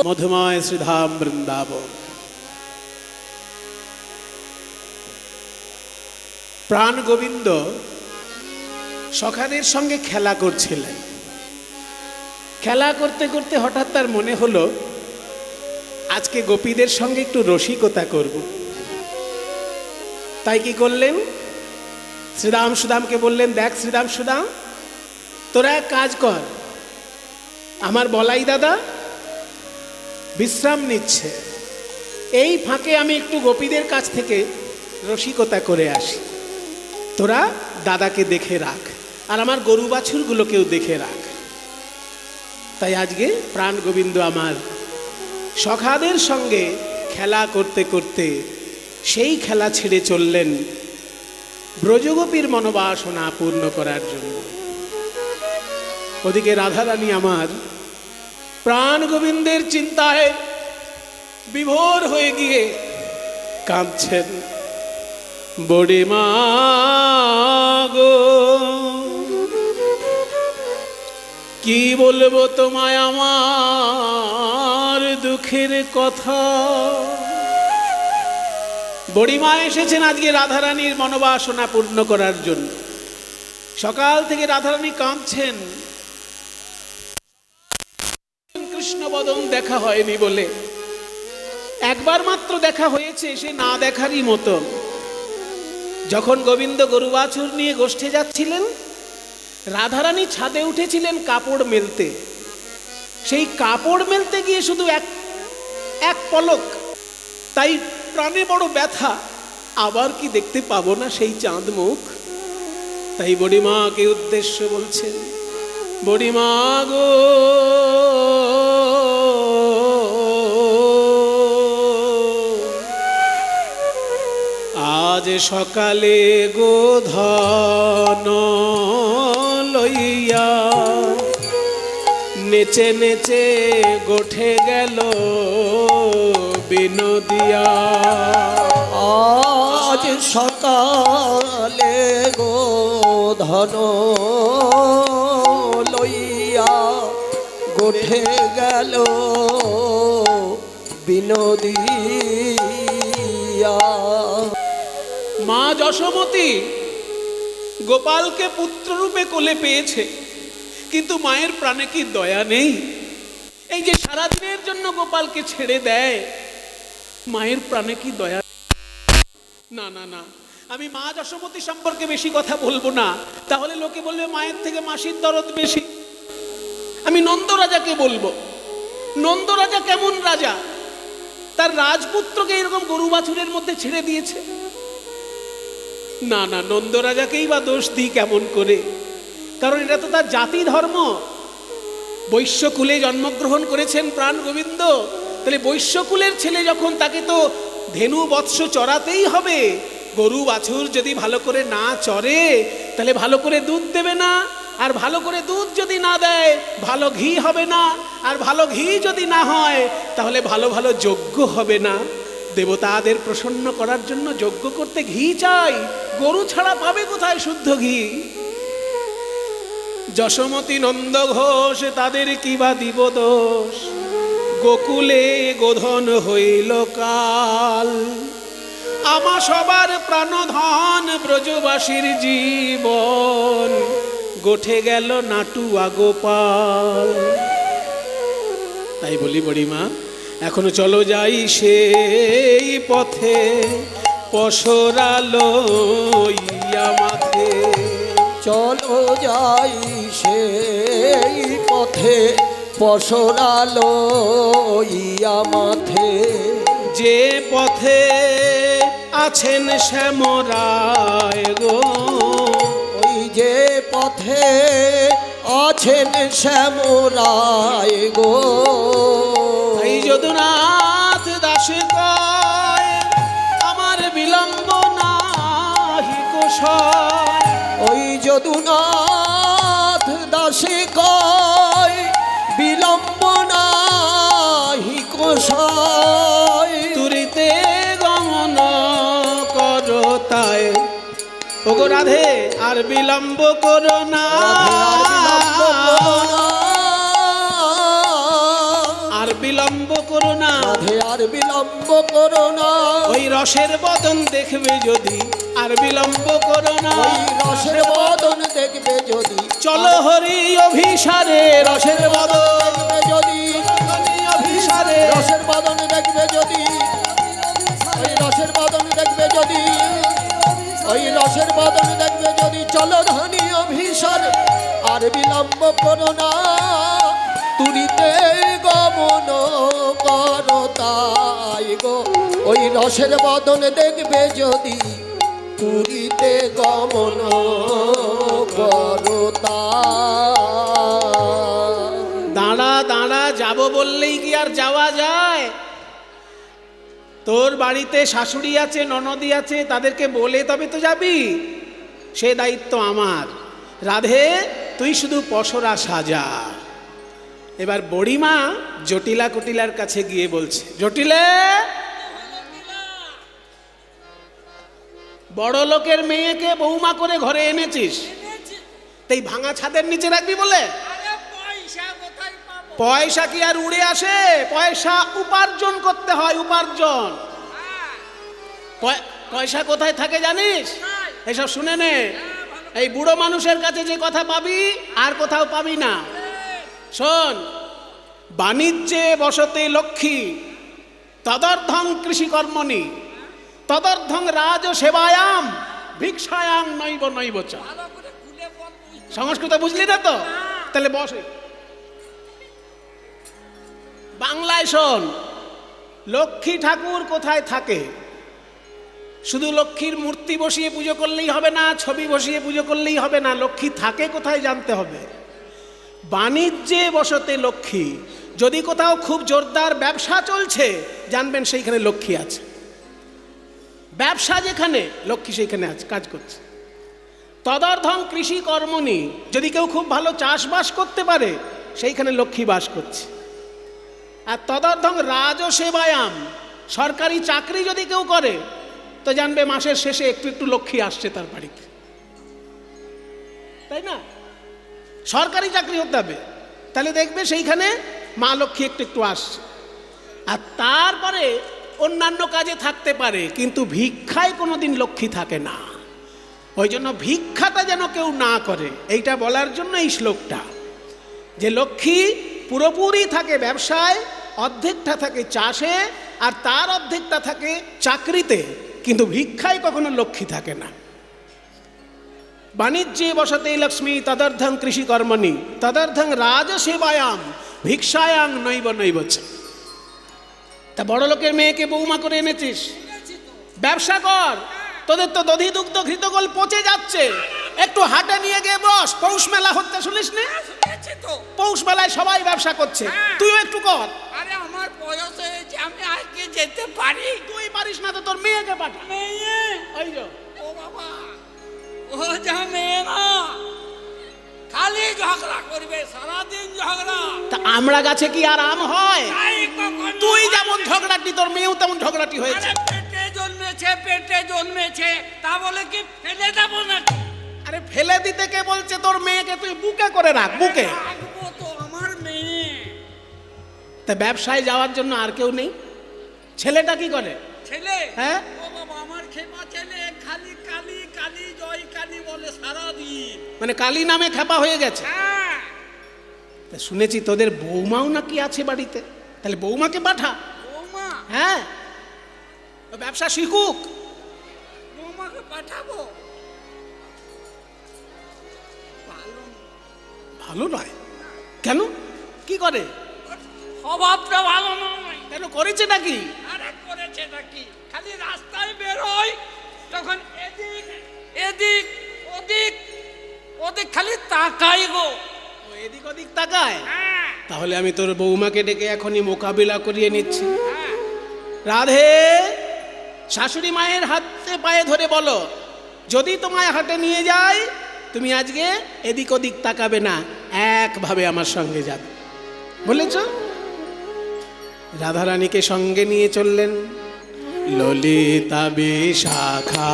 মধুময় শ্রীধাম বৃন্দাবন। প্রাণ গোবিন্দ সখাদের সঙ্গে খেলা করছিলেন। খেলা করতে করতে হঠাৎ তার মনে হলো আজকে গোপীদের সঙ্গে একটু রসিকতা করব। তাই কি করলেন, শ্রীরাম সুদামকে বললেন, দেখ শ্রীরাম সুদাম, তোরা এক কাজ কর, আমার বলাই দাদা বিশ্রাম নিচ্ছে, এই ফাঁকে আমি একটু গোপীদের কাছ থেকে রসিকতা করে আসি, তোরা দাদাকে দেখে রাখ আর আমার গরু বাছুরগুলোকেও দেখে রাখ। তাই আজকে প্রাণ গোবিন্দ আমার সখাদের সঙ্গে খেলা করতে করতে সেই খেলা ছেড়ে চললেন ব্রজগোপীর মনোবাসনা পূর্ণ করার জন্য। ওদিকে রাধারানী আমার প্রাণ গোবিন্দের চিন্তায় বিভোর হয়ে গিয়ে কাঁদছেন। বড়ি মা গো, কি বলবো তোমায় আমার দুঃখের কথা। বড়িমা এসেছেন আজকে রাধারানীর মনোবাসনা পূর্ণ করার জন্য। সকাল থেকে রাধারানী কাঁদছেন, কৃষ্ণবদন দেখা হয়নি বলে। একবার মাত্র দেখা হয়েছে, সে না দেখারই মতো। যখন গোবিন্দ গরু বাছুর নিয়ে গোষ্ঠে যাচ্ছিলেন, রাধারানী ছাদে উঠেছিলেন কাপড় মেলতে। সেই কাপড় মেলতে গিয়ে শুধু এক পলক, তাই প্রাণে বড় ব্যথা, আবার কি দেখতে পাবো না সেই চাঁদ মুখ। তাই বড়িমাকে উদ্দেশ্য বলছেন, বড়িমা গো, আজ সকালে গোধন লইয়া নেচে নেচে গোঠে গেল বিনোদিয়া।
আজ সকালে গোধন লইয়া গোঠে গেল বিনোদিয়া।
মা যশোমতী গোপালকে পুত্ররূপে কোলে পেয়েছে, কিন্তু মায়ের প্রাণে কি দয়া নেই? এই যে সারাদিনের জন্য গোপালকে ছেড়ে দেয়, মায়ের প্রাণে কি দয়া? না না না, আমি মা যশোমতী সম্পর্কে বেশি কথা বলবো না, তাহলে লোকে বলবে মায়ের থেকে মাসির দরদ বেশি। আমি নন্দ রাজাকে বলবো। নন্দ রাজা কেমন রাজা? তার রাজপুত্রকে এরকম গরু বাছুরের মধ্যে ছেড়ে দিয়েছে। না না, নন্দ রাজাকেই বা দোষ দিই কেমন করে? কারণ এটা তো তার জাতি ধর্ম। বৈশ্যকুলে জন্মগ্রহণ করেছেন প্রাণ গোবিন্দ, তাহলে বৈশ্যকুলের ছেলে যখন, তাকে তো ধেনু বৎস চড়াতেই হবে। গরু বাছুর যদি ভালো করে না চড়ে, তাহলে ভালো করে দুধ দেবে না। আর ভালো করে দুধ যদি না দেয়, ভালো ঘি হবে না। আর ভালো ঘি যদি না হয়, তাহলে ভালো ভালো যজ্ঞ হবে না। দেবতাদের প্রসন্ন করার জন্য যজ্ঞ করতে ঘি চাই। গরু ছাড়া পাবে কোথায় শুদ্ধ ঘি? যশোমতী নন্দ ঘোষ তাদের কি বা দিব দোষ? গোকুলে গোধন হইল কাল, আমা সবার প্রাণধন ব্রজবাসীর জীবন, গোঠে গেল নাটুয়া গোপাল। তাই বলি বড়িমা, এখনো চলো যাই সেই পথে, পসরা লইয়া মাথে।
চলো যাই সেই পথে, পসরা লইয়া মাথে।
যে পথে আছেন শ্যামরায় গো,
ওই যে পথে আছেন শ্যামরায় গো।
এই যদুনাথ দাসে কয়, আমার বিলম্ব নাহি কোশয়।
ওই যদুনাথ দাসে কয়, বিলম্ব নাহি কোশয়।
তুরিতে গমন করো তাই, ওগো রাধে আর বিলম্ব করো না। আর বিলম্ব করো না,
রাধে আর বিলম্ব করো না।
ওই রসের বদন দেখবে যদি, আর বিলম্ব করো না।
ওই রসের বদন দেখবে যদি,
চলো হরি অভিসারে রসের বদন
দেখবে যদি,
অভিসারে
রসের বদন দেখবে যদি, ওই রসের বদন দেখবে যদি, ওই রসের বদন দেখবে যদি। চলো ধনী অভিসার আর বিলম্ব করো না, তুরিতে গমন করো তাই গো। ওই রসের বদন দেখবে যদি, তুরিতে গমন করো তাই।
দাঁড়া দাঁড়া, যাবো বললেই কি আর যাওয়া যায়? তোর বাড়িতে শাশুড়ি আছে, ননদি আছে, তাদেরকে বলে তবে তো যাবি, সে দায়িত্ব আমার। রাধে, তুই শুধু পসরা সাজা। এবার বুড়িমা জটিলা কুটিলার কাছে গিয়ে বলছে, জটিলে, বড় লোকের মেয়েকে বৌমা করে ঘরে এনেছিস, তাই ভাঙা ছাদের নিচে রাখবি বলে? পয়সা কি আর উড়ে আসে? পয়সা উপার্জন করতে হয়, উপার্জন। পয়সা কোথায় থাকে জানিস? এসব শুনে নে, এই বুড়ো মানুষের কাছে যে কথা পাবি আর কোথাও পাবি না। শোন, বাণিজ্যে বসতে লক্ষ্মী, তদর্ধং কৃষিকর্মণি, তদর্ধং রাজ সেবায়াম, ভিক্ষায়াং নৈব নৈব চ। সংস্কৃত বুঝলি না তো? তাহলে বস। বাংলায় শোন, লক্ষ্মী ঠাকুর কোথায় থাকে? শুধু লক্ষ্মীর মূর্তি বসিয়ে পুজো করলেই হবে না, ছবি বসিয়ে পুজো করলেই হবে না, লক্ষ্মী থাকে কোথায় জানতে হবে। বাণিজ্যে বসতে লক্ষ্মী, যদি কোথাও খুব জোরদার ব্যবসা চলছে, জানবেন সেইখানে লক্ষ্মী আছে। ব্যবসা যেখানে, লক্ষ্মী সেইখানে আছে, কাজ করছে। তদর্ধং কৃষি কর্মণি, যদি কেউ খুব ভালো চাষবাস করতে পারে, সেইখানে লক্ষ্মী বাস করছে। আর তদর্ধং রাজ সেবায়াম, সরকারি চাকরি যদি কেউ করে, তো জানবে মাসের শেষে একটু একটু লক্ষ্মী আসছে তার বাড়িতে, তাই না? সরকারি চাকরি হতে হবে, তাহলে দেখবে সেইখানে মা লক্ষ্মী একটু একটু আসছে। আর তারপরে অন্যান্য কাজে থাকতে পারে, কিন্তু ভিক্ষায় কোনোদিন লক্ষ্মী থাকে না। ওই জন্য ভিক্ষাটা যেন কেউ না করে, এইটা বলার জন্য এই শ্লোকটা, যে লক্ষ্মী পুরোপুরি থাকে ব্যবসায়, অর্ধেকটা থাকে চাষে, আর তার অর্ধেকটা থাকে চাকরিতে, কিন্তু ভিক্ষায় কখনো লক্ষ্মী থাকে না। বাণিজ্যে বসতে লক্ষ্মী, তদর্ধং কৃষিকর্মণি, তদর্ধং রাজসেবায়াম, ভিক্ষায়াং নৈব নৈব চ। তা বড় লোকের মেয়েকে বৌমা করে এনেছিস, ব্যবসা কর। তোদের তো দধি দুগ্ধ ঘৃতকল পচে যাচ্ছে, একটু হাটে নিয়ে গিয়ে বস। পৌষ মেলা হচ্ছে, শুনিস না? পৌষ মেলায় সবাই ব্যবসা করছে, তুইও একটু কর।
আরে আমার বয়স হয়েছে, আমি আজকে যেতে পারি।
তুই পারিস না তো তোর মেয়েকে পাঠা।
মেয়ে?
ওই যে,
ও বাবা, ও যা মেয়ে না, খালি ঝগড়া করবে, সারাদিন ঝগড়া।
তা আমরা গাছে কি আর আম হয়?
তাই কখনো
তুই যেমন ঝগড়াটি, তোর মেয়েও তেমন ঝগড়াটি হয়েছে।
আরে পেটে জন্মেছে, পেটে জন্মেছে, তা বলে কি ফেলে দেবো নাকি?
আরে ফেলে দিতে কে বলছে? তোর মেয়েকে তুই বুকে করে রাখ, বুকে।
রাখবো তো, আমার মেয়ে।
তা ব্যবসায় যাওয়ার জন্য আর কেউ নেই? ছেলেটা কি করে?
ছেলে?
হ্যাঁ,
ও বাবা, আমার খেপা ছেলে, খালি কালি কালি জয় কালি বলে সারাদিন।
মানে কালী নামে খেপা হয়ে গেছে।
হ্যাঁ,
তা শুনেছি তোদের বৌমাও নাকি আছে বাড়িতে, তাহলে বৌমাকে পাঠা।
বৌমা?
হ্যাঁ, ও ব্যবসা শিখুক।
বৌমাকে পাঠাবো? ভালো
ভালো নয় কেন? কি করে?
স্বভাবটা ভালো নয়।
কেন, করেছে নাকি?
আরে করেছে নাকি, খালি রাস্তায় বেরোয়, তখন এদিক এদিক ওদিক ওদিক খালি তাকাই গো।
ও এদিক ওদিক তাকায়?
হ্যাঁ
তাহলে আমি তোর বৌমাকে ডেকে এখনই মোকাবিলা করিয়ে নিচ্ছি।
হ্যাঁ।
রাধে, শাশুড়ি মায়ের হাতে পায়ে ধরে বলো, যদি তোমায় হাটে নিয়ে যাই, তুমি আজকে এদিক ওদিক তাকাবে না, একভাবে আমার সঙ্গে যাবে। বলেছ? রাধারানীকে সঙ্গে নিয়ে চললেন। ললিতা বিশাখা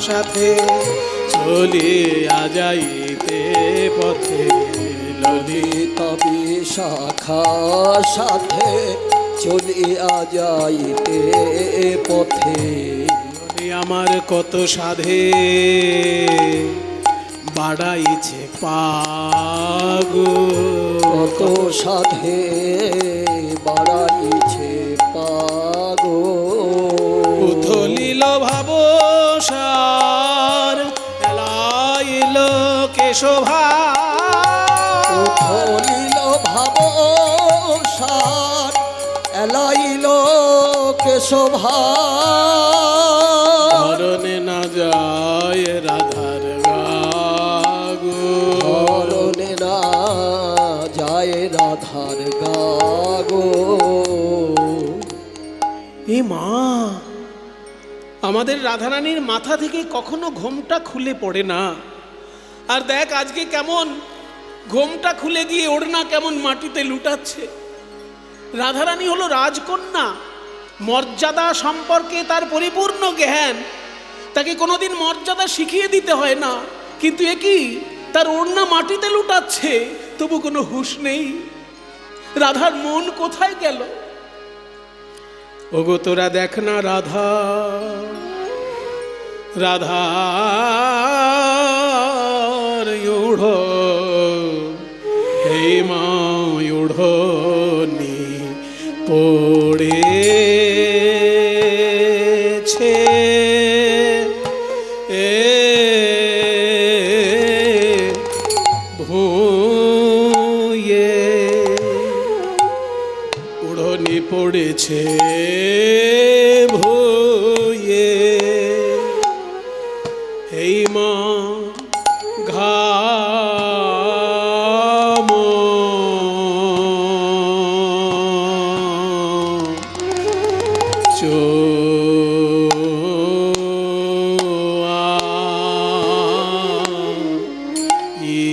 সাথে চলিয়া যাইতে পথে, ললিতা
বিশাখা সাথে চলিয়া যাইতে পথে,
আমার কত সাধে বাড়াইছে পাগো,
কত সাধে বাড়াইছে পাগো,
উথলিল ভাবসার এলাইল কেশভা,
উথলিল ভাবসার এলাইল কেশভা,
ধরনে না যায় রাধার গাগো,
ধরনে না যায় রাধার গাগো।
এ মা, আমাদের রাধারানীর মাথা থেকে কখনো ঘোমটা খুলে পড়ে না। আর দেখ আজকে কেমন ঘোমটা খুলে গিয়ে ওড়না কেমন মাটিতে লুটাচ্ছে। রাধারানী হলো রাজকন্যা, মর্যাদা সম্পর্কে তার পরিপূর্ণ জ্ঞান, তাকে কোনোদিন মর্যাদা শিখিয়ে দিতে হয় না। কিন্তু এ কি, তার ওড়না মাটিতে লুটাচ্ছে, তবু কোনো হুঁশ নেই। রাধার মন কোথায় গেল? ওগো তোরা দেখ না রাধা, রাধার ওড়ো হে মা ওড়নি পড়েছে ভুঁয়ে, ওড়নি পড়েছে ভুঁয়ে, এই মা ঘাম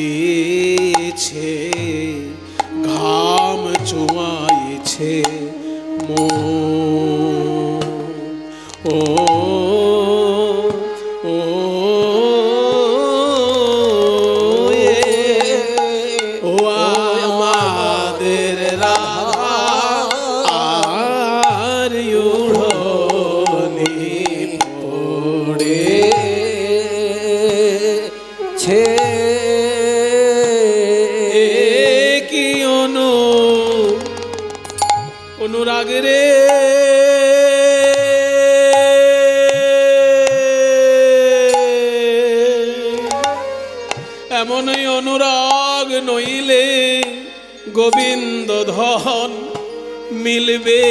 চোয়াইছে, ঘাম চোয়াইছে মো ও আমাদের রাধা আর ওড়নি
পড়েছে
কি অনুরাগ রে, এমনই অনুরাগ নইলে গোবিন্দ ধন মিলবে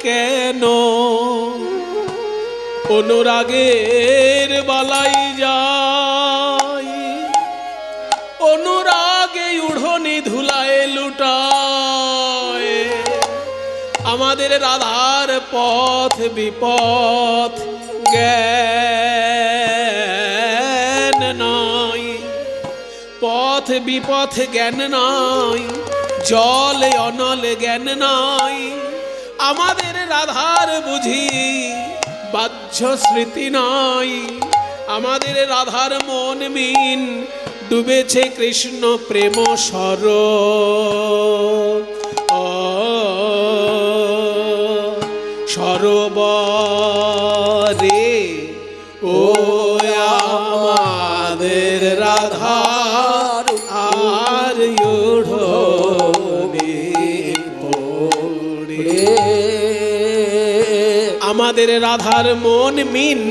কেন? অনুরাগের বালাই যায়, অনুরাগে উড়নি ধুলায় লুটায়। আমাদের রাধার পথ বিপথ জ্ঞান নাই, পথ বিপথ জ্ঞান নাই, জলে অনলে জ্ঞান নাই। আমাদের রাধার বুঝি বাহ্য স্মৃতি নাই। আমাদের রাধার মন মিন ডুবেছে কৃষ্ণ প্রেম সর সরোবরে। ও আমাদের রাধার আর ওড়নি পড়ে, আমাদের রাধার মন মিন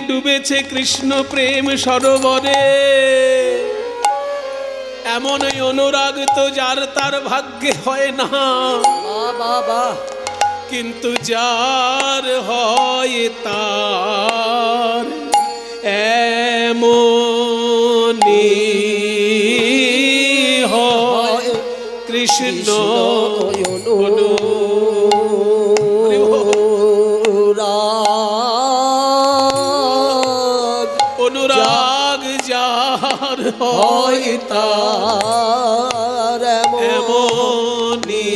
ডুবেছে কৃষ্ণ প্রেম সরোবরে। এমন অনুরাগ তো যার তার ভাগ্যে হয় না,
বাবা,
কিন্তু যার হয় তার এমনি হয় কৃষ্ণ অনুরাগ যার হয়
তার
এমনি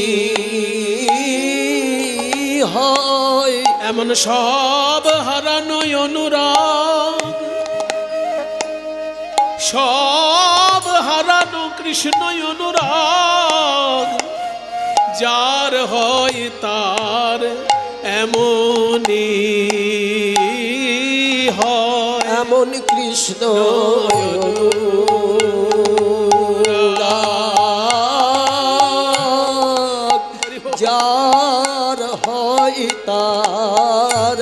হয়।
এমন সব হারানো অনুরাগ, সব হারানো কৃষ্ণ অনুরাগ, যার হয় তার এমনি হয়।
এমন কৃষ্ণ যার হয় তার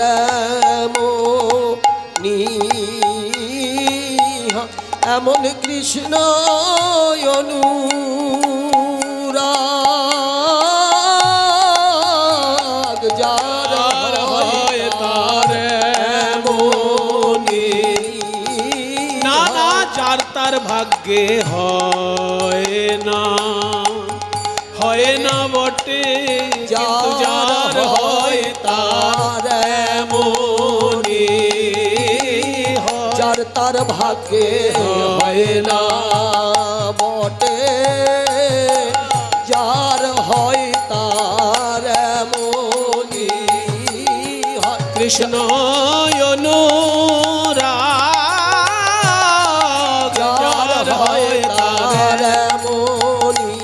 এমন কৃষ্ণ অনুরাগ যার হয় তার এমনি।
না না, যার তার ভাগ্যে হয় না, হয় না বটে, কিন্তু যার হয় তার
ভাগ্যে হয় না বটে, যার হয় তার এমনই হয়।
কৃষ্ণ অনুরাগ
যার হয় তার এমনই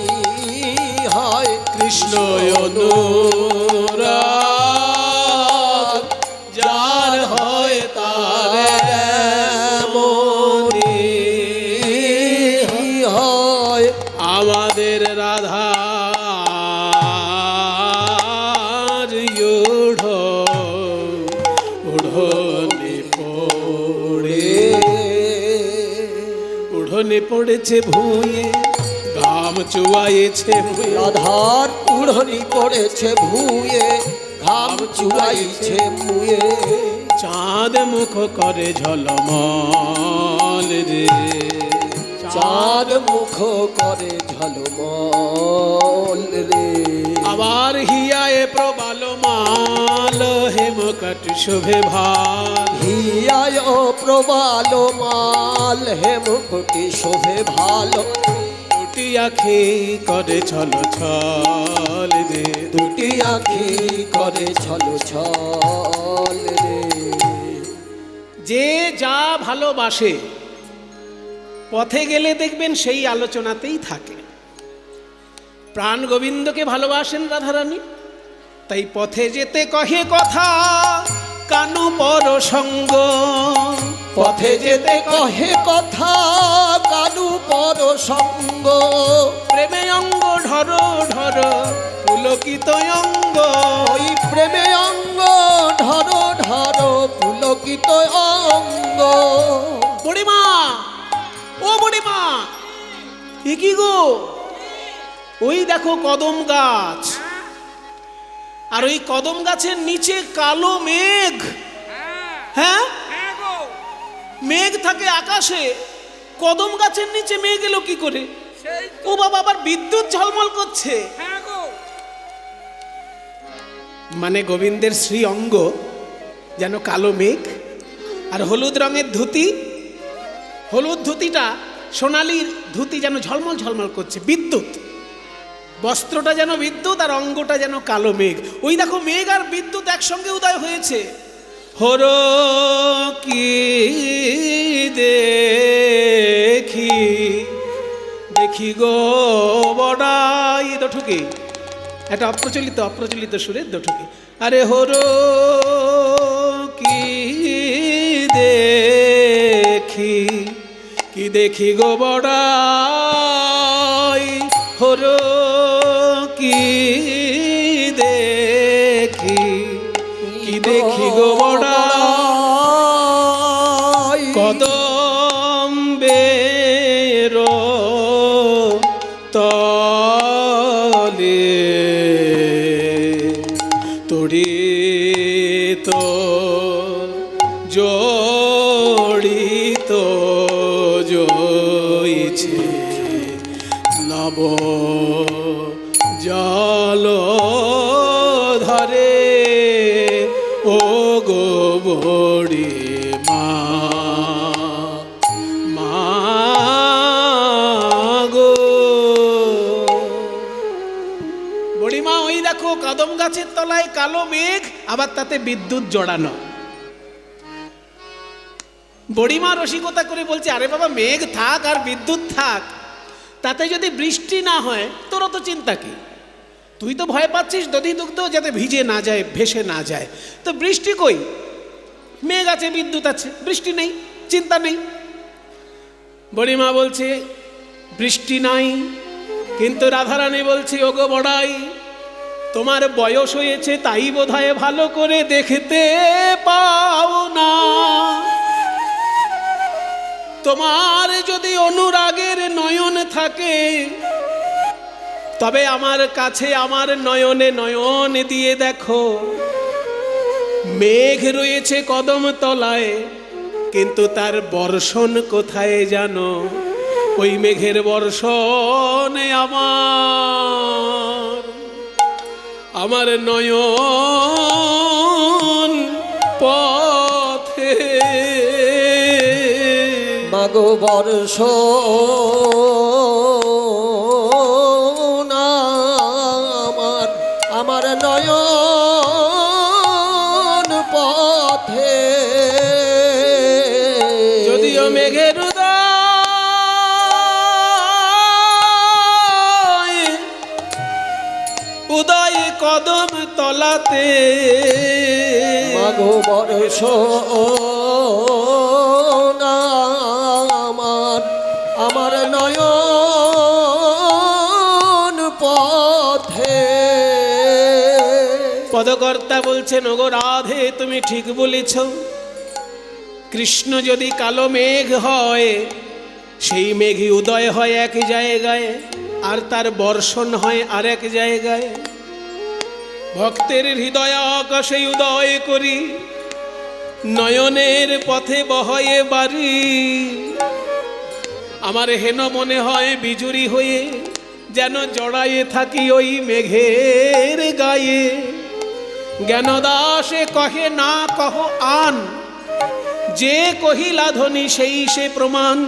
হয়।
কৃষ্ণ অনুরাগ যার হয় তার এমনই
হয়।
আমাদের রাধার উড়নে পড়েছে ভুঁয়ে, ঘাম চুয়াইছে ভুঁয়ে।
রাধার উড়নি পড়েছে ভুঁয়ে, ঘাম চুয়াইছে মুয়ে।
চাঁদ মুখ করে ঝলমল রে,
চাঁদ মুখ করে ঝলমল রে।
আবার হিয়ায় প্রবাল মাল, হেমকট শোভে ভাল।
হিয়ায় প্রবাল মাল, হেমকটি শোভে ভালো।
দুটি আখি করে ছল ছল রে,
দুটি আখি করে ছল ছল রে।
যে যা ভালোবাসে পথে গেলে দেখবেন সেই আলোচনাতেই থাকে। প্রাণ গোবিন্দকে ভালোবাসেন রাধারানী, তাই পথে যেতে কহে কথা কানু পর সঙ্গ।
পথে যেতে কহে কথা কানু পর সঙ্গ।
প্রেমে অঙ্গ ঢর ঢর পুলকিত অঙ্গ।
ওই প্রেমে অঙ্গ ঢর ঢর পুলকিত অঙ্গ।
বুড়িমা, ও বুড়িমা, এ কি গো? ওই দেখো কদম গাছ, আর ওই কদম গাছের নিচে কালো মেঘ। হ্যাঁ,
হ্যাঁ গো,
মেঘ থাকে আকাশে, কদম গাছের নিচে মেঘ এলো কি করে?
সেই
ও বাবা, আবার বিদ্যুৎ ঝলমল করছে।
হ্যাঁ গো।
মানে গোবিন্দের শ্রী অঙ্গ যেন কালো মেঘ, আর হলুদ রঙের ধুতি, হলুদ ধুতিটা সোনালির ধুতি যেন ঝলমল ঝলমল করছে। বিদ্যুৎ, বস্ত্রটা যেন বিদ্যুৎ আর অঙ্গটা যেন কালো মেঘ। ওই দেখো মেঘ আর বিদ্যুৎ একসঙ্গে উদয় হয়েছে। হর কি দেখি দেখি গো বড়াই দঠুকে, একটা অপ্রচলিত সুরের দঠুকে। আরে হর কি দেখি, কি দেখি গো বড়াই। হর কি দেখি, কি দেখি গো বড়াই। কদম বের তলে তড়িত জড়িত জইছে নব জল ধরে। ও গো বড়ি মা, মা গো বড়িমা, ওই দেখো কদম গাছের তলায় কালো মেঘ, আবার তাতে বিদ্যুৎ জড়ানো। বড়িমা রসিকতা করে বলছে, আরে বাবা মেঘ থাক আর বিদ্যুৎ থাক, তাতে যদি বৃষ্টি না হয় তোর তো চিন্তা কি? তুই তো ভয় পাচ্ছিস দধি দুগ্ধ যাতে ভিজে না যায়, ভেসে না যায়। তো বৃষ্টি কই? মেঘ আছে, বিদ্যুৎ আছে, বৃষ্টি নেই, চিন্তা নেই। বড়িমা বলছে বৃষ্টি নাই, কিন্তু রাধারানী বলছে ওগো বড়াই, তোমার বয়স হয়েছে তাই বোধহয় ভালো করে দেখতে পাও না। তোমার যদি অনুরাগের নয়ন থাকে, তবে আমার কাছে আমার নয়নে নয়ন দিয়ে দেখো। মেঘ রয়েছে কদম তলায়, কিন্তু তার বর্ষণ কোথায় জানো? ওই মেঘের বর্ষণে আমার নয়ন পথে
মাগো বর্ষ না আমার নয়ন পথে
যদিও মেঘের উদয় কদম তলাতে
মাগো বর্ষ না আমার নয়ন পথে।
পদকর্তা বলছেন, ওগো রাধে তুমি ঠিক বলেছ, কৃষ্ণ যদি কালো মেঘ হয়, সেই মেঘই উদয় হয় এক জায়গায়, আর তার বর্ষণ হয় আর এক জায়গায়। ভক্তের হৃদয় আকাশে উদয় করি, নয়নের পথে বহয়ে বাড়ি। আমার হেন মনে হয় বিজুরি হয়ে যেন জড়ায়ে থাকি ওই মেঘের গায়ে। জ্ঞানদাসে কহে না কহ আন, যে কহিলা ধ্বনি সেই সে প্রমাণ।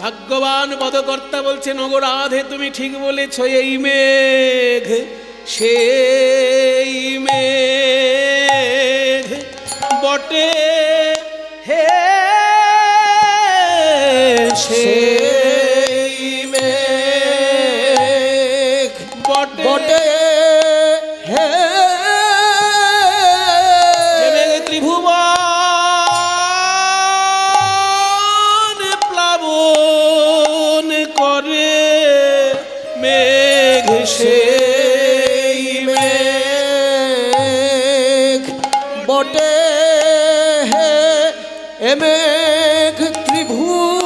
ভাগ্যবান পদকর্তা বলছেন, ওগো রাধে তুমি ঠিক বলেছ, এই মেঘ সেই মেঘ বটে হে সেই মেঘ বটে
বটে হে
যে মেঘ ত্রিভুবন প্লাবন করে, মেঘ সেই
মেঘ বটে হে এ মেঘ ত্রিভুবন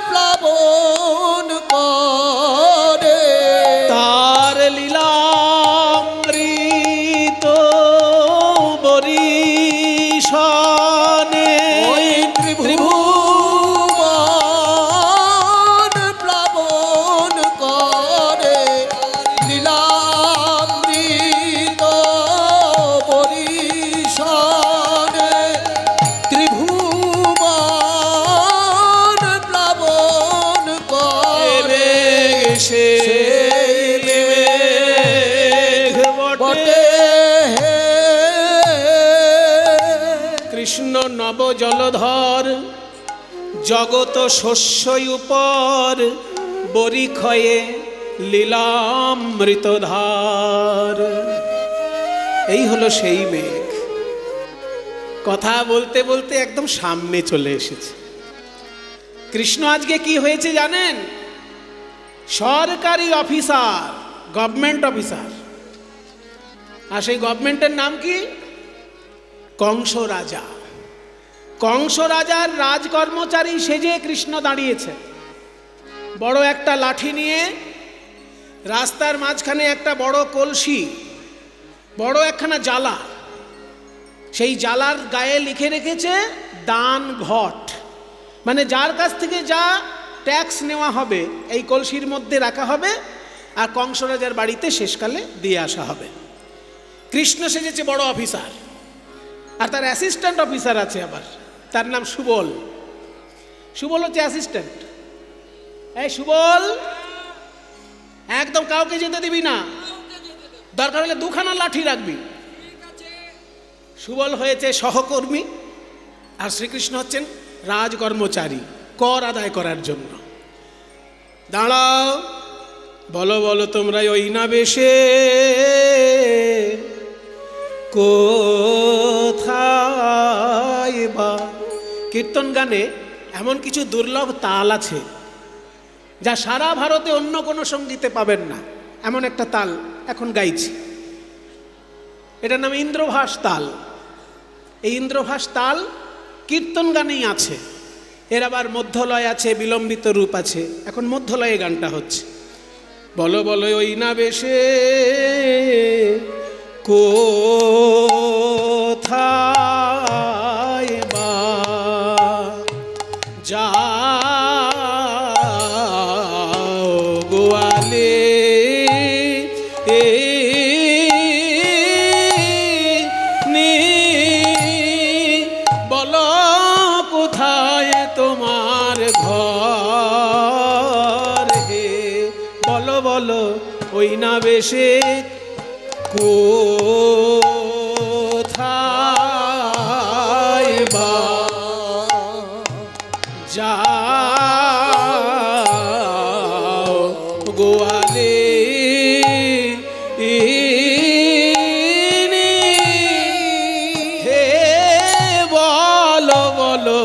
প্লাবন করে।
তার লীলামৃত বরিশানে
ওই ত্রিভুবন প্লাবন করে, লীলামৃত বরিশানে ত্রিভুবন প্লাবন করে।
সেই মেঘ বটে
বটে হে
কৃষ্ণ নব জলধর, জগত শস্যই উপর, বরিক্ষয়ে লীলামৃতধার। এই হলো সেই মেঘ। কথা বলতে বলতে একদম সামনে চলে এসেছে। কৃষ্ণ আজকে কি হয়েছে জানেন? সরকারি অফিসার, গভর্নমেন্ট অফিসার। আর সেই গভর্নমেন্টের নাম কি? কংস রাজা। কংস রাজার রাজকর্মচারী সেজে কৃষ্ণ দাঁড়িয়েছে, বড় একটা লাঠি নিয়ে। রাস্তার মাঝখানে একটা বড় কলসি, বড় একখানা জ্বালা। সেই জ্বালার গায়ে লিখে রেখেছে দান ঘট, মানে যার কাছ থেকে যা ট্যাক্স নেওয়া হবে এই কলসির মধ্যে রাখা হবে, আর কংস রাজার বাড়িতে শেষকালে দিয়ে আসা হবে। কৃষ্ণ সেজেছে বড় অফিসার, আর তার অ্যাসিস্ট্যান্ট অফিসার আছে আবার, তার নাম সুবল। সুবল হচ্ছে অ্যাসিস্ট্যান্ট। এই সুবল, একদম কাউকে যেতে দিবি না, দরকার হলে দুখানা লাঠি রাখবি। সুবল হয়েছে সহকর্মী, আর শ্রীকৃষ্ণ হচ্ছেন রাজকর্মচারী, কর আদায় করার জন্য। দাঁড়াও, বলো বলো তোমরা ওই না বেশে কোথায় বা। কীর্তন গানে এমন কিছু দুর্লভ তাল আছে যা সারা ভারতে অন্য কোনো সঙ্গীতে পাবেন না। এমন একটা তাল এখন গাইছি, এটার নাম ইন্দ্রভাস তাল। এই ইন্দ্রভাস তাল কীর্তন গানেই আছে। এর আবার মধ্যলয় আছে, বিলম্বিত রূপ আছে। এখন মধ্যলয়ে গানটা হচ্ছে, বলো বলো ওই না বেশে কোথায় বা যাও গোয়ালে তোমার ঘর হে, বলো বলো ওই না বেশে কোথায় বা যাও গোয়ালে হে, বলো বলো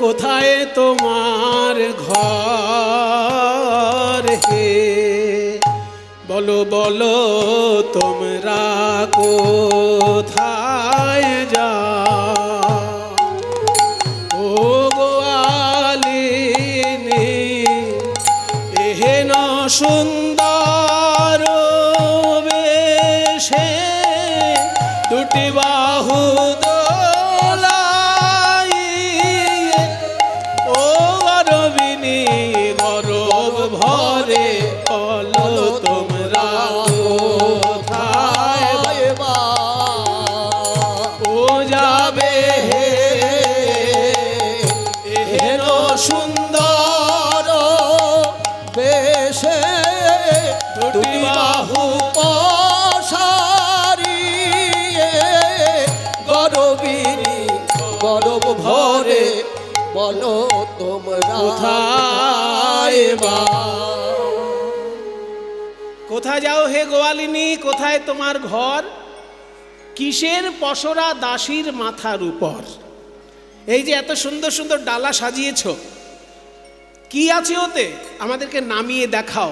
কোথায় তোমার ঘর হে, বলো বলো তোমরা কোথায় যাও ও গোয়ালিনী এহেন সুন্দর বেশে দুটি বাহু দোলাইয়ে ও গরবিনী গরব ভরে বলো তোমরা কোথায়
বা
ও যাবে হে, এহেন সুন্দর
বেশে
দুটি বাহু
পসারিয়ে গরবিনী গরব ভরে বলো তোমরা
কোথায় বা, কোথায় যাও হে গোয়ালিনী, কোথায় তোমার ঘর, কিসের পসরা দাসীর মাথার উপর। এই যে এত সুন্দর সুন্দর ডালা সাজিয়েছ, কি আছে ওতে, আমাদেরকে নামিয়ে দেখাও।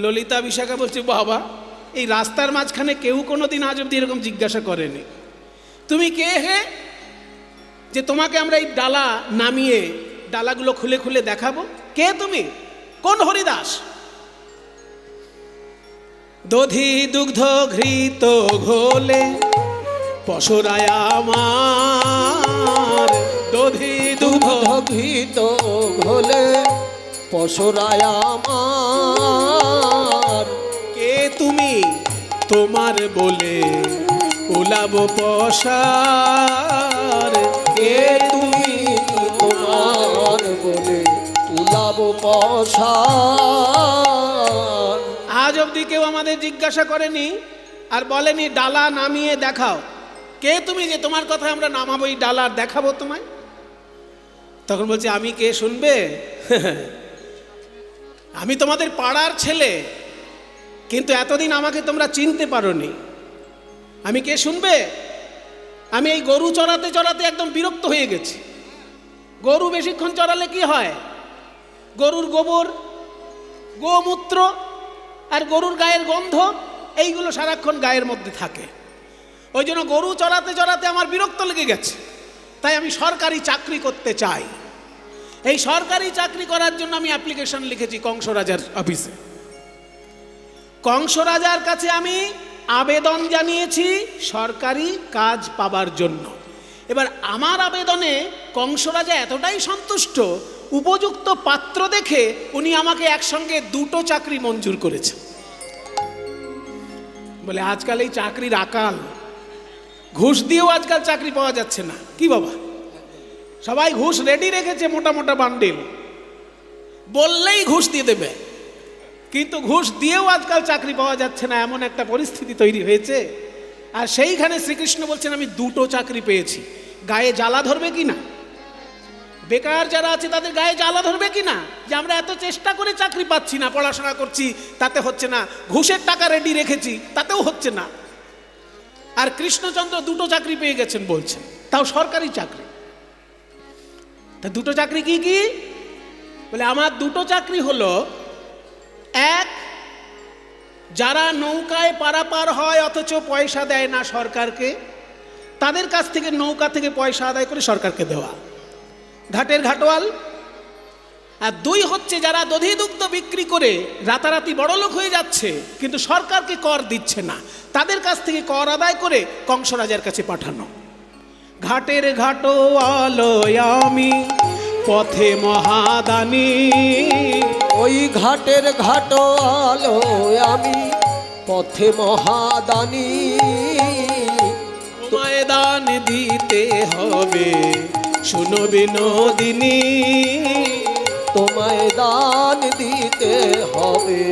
ললিতা বিশাখা বলছে, বাবা এই রাস্তার মাঝখানে কেউ কোনোদিন আজ অব্দি এরকম জিজ্ঞাসা করেনি, তুমি কে হে যে তোমাকে আমরা এই ডালা নামিয়ে ডালাগুলো খুলে খুলে দেখাবো, কে তুমি, কোন হরিদাস? দধি দুগ্ধ ঘৃত ঘোলে পশরায় আমার, দধি দুগ্ধ
ঘৃত ঘোলে পশরায় আমার,
কে তুমি তোমার বলে উলাব পসার, কে তুমি
তোমার বলে উলাব পসার।
আজ অবধি কেউ আমাদের জিজ্ঞাসা করেনি আর বলেনি ডালা নামিয়ে দেখাও, কে তুমি যে তোমার কথা আমরা নামাবো এই ডালা আর দেখাবো তোমায়। তখন বলছে, আমি কে শুনবে? আমি তোমাদের পাড়ার ছেলে, কিন্তু এতদিন আমাকে তোমরা চিনতে পারোনি। আমি কে শুনবে? আমি এই গরু চড়াতে চড়াতে একদম বিরক্ত হয়ে গেছি। গরু বেশিক্ষণ চড়ালে কি হয়, গরুর গোবর, গোমূত্র আর গরুর গায়ের গন্ধ এইগুলো সারাক্ষণ গায়ের মধ্যে থাকে। ওই জন্য গরু চড়াতে চড়াতে আমার বিরক্ত লেগে গেছে, তাই আমি সরকারি চাকরি করতে চাই। এই সরকারি চাকরি করার জন্য আমি অ্যাপ্লিকেশন লিখেছি কংস রাজার অফিসে। কংস রাজার কাছে আমি আবেদন জানিয়েছি সরকারি কাজ পাবার জন্য। এবার আমার আবেদনে কংস রাজা এতটাই সন্তুষ্ট, উপযুক্ত পাত্র দেখে উনি আমাকে একসঙ্গে দুটো চাকরি মঞ্জুর করেছে। বলে আজকাল এই চাকরির আকাল, ঘুষ দিয়েও আজকাল চাকরি পাওয়া যাচ্ছে না। কি বাবা, সবাই ঘুষ রেডি রেখেছে, মোটা মোটা বান্ডিল, বললেই ঘুষ দিয়ে দেবে, কিন্তু ঘুষ দিয়েও আজকাল চাকরি পাওয়া যাচ্ছে না, এমন একটা পরিস্থিতি তৈরি হয়েছে। আর সেইখানে শ্রীকৃষ্ণ বলছেন আমি দুটো চাকরি পেয়েছি। গায়ে জ্বালা ধরবে কি না? বেকার যারা আছে তাদের গায়ে জ্বালা ধরবে কি না যে আমরা এত চেষ্টা করে চাকরি পাচ্ছি না, পড়াশোনা করছি তাতে হচ্ছে না, ঘুষের টাকা রেডি রেখেছি তাতেও হচ্ছে না। আর কৃষ্ণচন্দ্র দুটো চাকরি পেয়ে গেছেন বলছেন, তাও সরকারি চাকরি। তা দুটো চাকরি কি কি? বলে আমার দুটো চাকরি হলো, এক, যারা নৌকায় পারাপার হয় অথচ পয়সা দেয় না সরকারকে, তাদের কাছ থেকে নৌকা থেকে পয়সা আদায় করে সরকারকে দেওয়া, ঘাটের ঘাটোয়াল। আর দুই হচ্ছে যারা দধি দুগ্ধ বিক্রি করে রাতারাতি বড়লোক হয়ে যাচ্ছে কিন্তু সরকারকে কর দিচ্ছে না, তাদের কাছ থেকে কর আদায় করে কংস রাজার কাছে পাঠানো। ঘাটের ঘাটোয়াল আমি পথে মহাদানী,
ওই ঘাটের ঘাটোয়াল আমি পথে মহাদানী,
তোমায় দান দিতে হবে শুনো বিনোদিনী,
তোমায় দান দিতে হবে,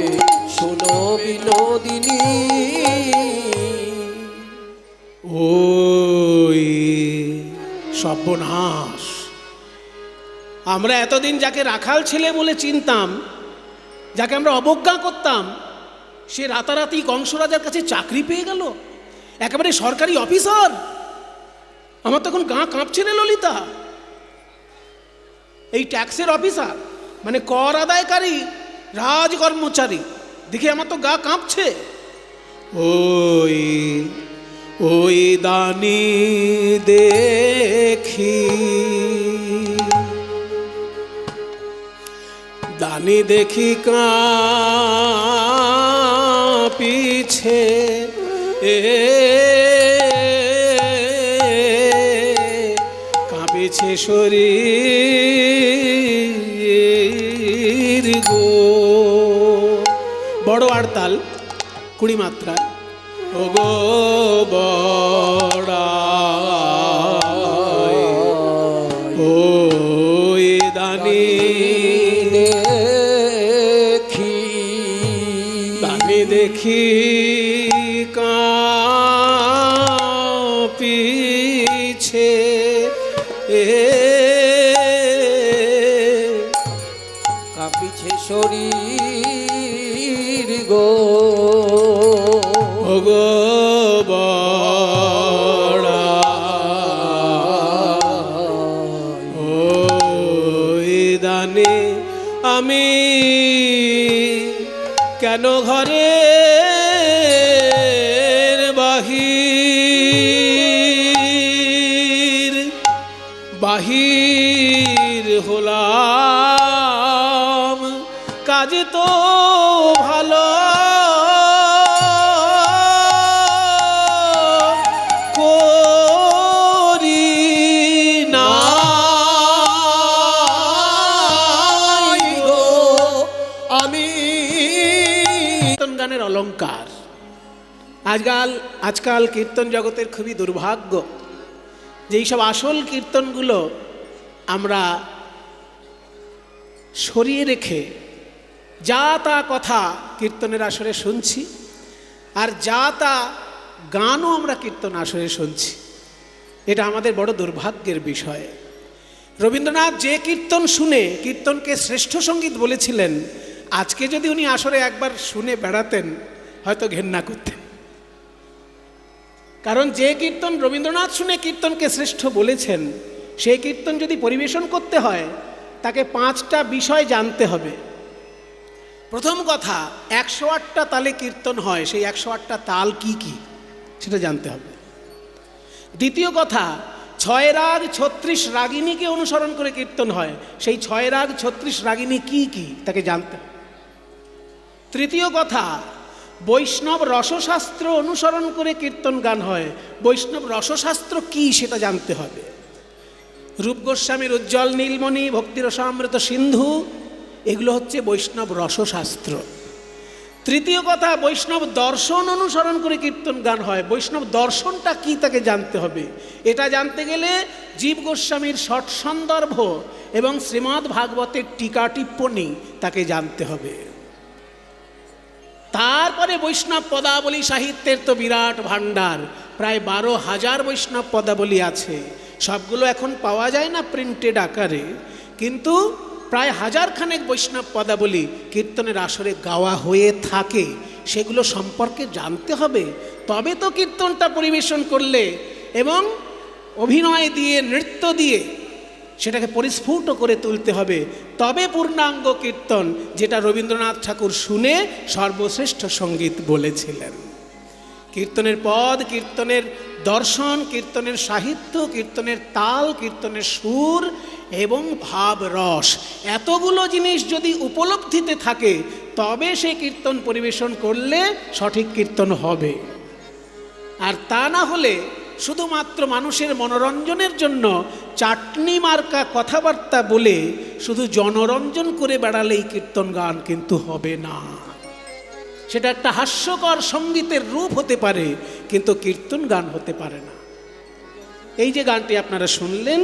শোনো বিনোদিনী।
ওই সর্বনাশ! আমরা এতদিন যাকে রাখাল ছেলে বলে চিনতাম, যাকে আমরা অবজ্ঞা করতাম, সে রাতারাতি কংসরাজার কাছে চাকরি পেয়ে গেল, একেবারে সরকারি অফিসার। আমার তখন গা কাঁপছে রে ললিতা। এই ট্যাক্সের অফিসার মানে কর আদায়কারী রাজ কর্মচারী দেখে আমার তো গা কাঁপছে। ওই ওই দানি দেখি, দানি দেখি কাঁপিছে, কাঁপিছে শরীর গো। বড় আড়তাল 20 মাত্রা। ও গো বড়াই, ওই দানি
দেখি,
দানি দেখি কাঁপিছে,
কাঁপিছে শরীর গো।
ও গো বড়াই, ওই দানে আমি কেন ঘরে বাহির বাহির হলাম, কাজ তো ভালো করি নাই গো
আমি।
কীর্তন গানের অলংকার। আজকাল কীর্তন জগতের খুবই দুর্ভাগ্য যে এইসব আসল কীর্তনগুলো আমরা সরিয়ে রেখে যা তা কথা কীর্তনের আসরে শুনছি, আর যা তা গানও আমরা কীর্তন আসরে শুনছি। এটা আমাদের বড় দুর্ভাগ্যের বিষয়। রবীন্দ্রনাথ যে কীর্তন শুনে কীর্তনকে শ্রেষ্ঠ সঙ্গীত বলেছিলেন, আজকে যদি উনি আসরে একবার শুনে বেড়াতেন হয়তো ঘেন্না করতেন। কারণ যে কীর্তন রবীন্দ্রনাথ শুনে কীর্তনকে শ্রেষ্ঠ বলেছেন, সেই কীর্তন যদি পরিবেশন করতে হয় তাকে 5টা বিষয় জানতে হবে। প্রথম কথা, 108টা তালে কীর্তন হয়, সেই 108টা তাল কি কি সেটা জানতে হবে। দ্বিতীয় কথা, 6 রাগ 36 রাগিণীকে অনুসরণ করে কীর্তন হয়, সেই 6 রাগ 36 রাগিণী কি কি তাকে জানতে হবে। তৃতীয় কথা, বৈষ্ণব রসশাস্ত্র অনুসরণ করে কীর্তন গান হয়, বৈষ্ণব রসশাস্ত্র কি সেটা জানতে হবে। রূপ গোস্বামীর উজ্জ্বল নীলমণি, ভক্তিরসামৃত সিন্ধু, এগুলো হচ্ছে বৈষ্ণব রসশাস্ত্র। তৃতীয় কথা, বৈষ্ণব দর্শন অনুসরণ করে কীর্তন গান হয়, বৈষ্ণব দর্শনটা কি তাকে জানতে হবে। এটা জানতে গেলে জীব গোস্বামীর ষট সন্দর্ভ এবং শ্রীমদ্ ভাগবতের টিকা টিপ্পণী তাকে জানতে হবে। তারপরে বৈষ্ণব পদাবলী সাহিত্যের তো বিরাট ভাণ্ডার, প্রায় 12,000 বৈষ্ণব পদাবলী আছে। সবগুলো এখন পাওয়া যায় না প্রিন্টেড আকারে, কিন্তু প্রায় 1000 খানেক বৈষ্ণব পদাবলী কীর্তনের আসরে গাওয়া হয়ে থাকে। সেগুলো সম্পর্কে জানতে হবে, তবে তো কীর্তনটা পরিবেশন করলে এবং অভিনয় দিয়ে নৃত্য দিয়ে সেটাকে পরিস্ফুট করে তুলতে হবে, তবে পূর্ণাঙ্গ কীর্তন, যেটা রবীন্দ্রনাথ ঠাকুর শুনে সর্বশ্রেষ্ঠ সঙ্গীত বলেছিলেন। কীর্তনের পদ, কীর্তনের দর্শন, কীর্তনের সাহিত্য, কীর্তনের তাল, কীর্তনের সুর এবং ভাব রস, এতগুলো জিনিস যদি উপলব্ধিতে থাকে তবে সে কীর্তন পরিবেশন করলে সঠিক কীর্তন হবে। আর তা না হলে শুধুমাত্র মানুষের মনোরঞ্জনের জন্য চাটনি মার্কা কথাবার্তা বলে শুধু জনরঞ্জন করে বেড়ালেই কীর্তন গান কিন্তু হবে না। সেটা একটা হাস্যকর সঙ্গীতের রূপ হতে পারে, কিন্তু কীর্তন গান হতে পারে না। এই যে গানটি আপনারা শুনলেন,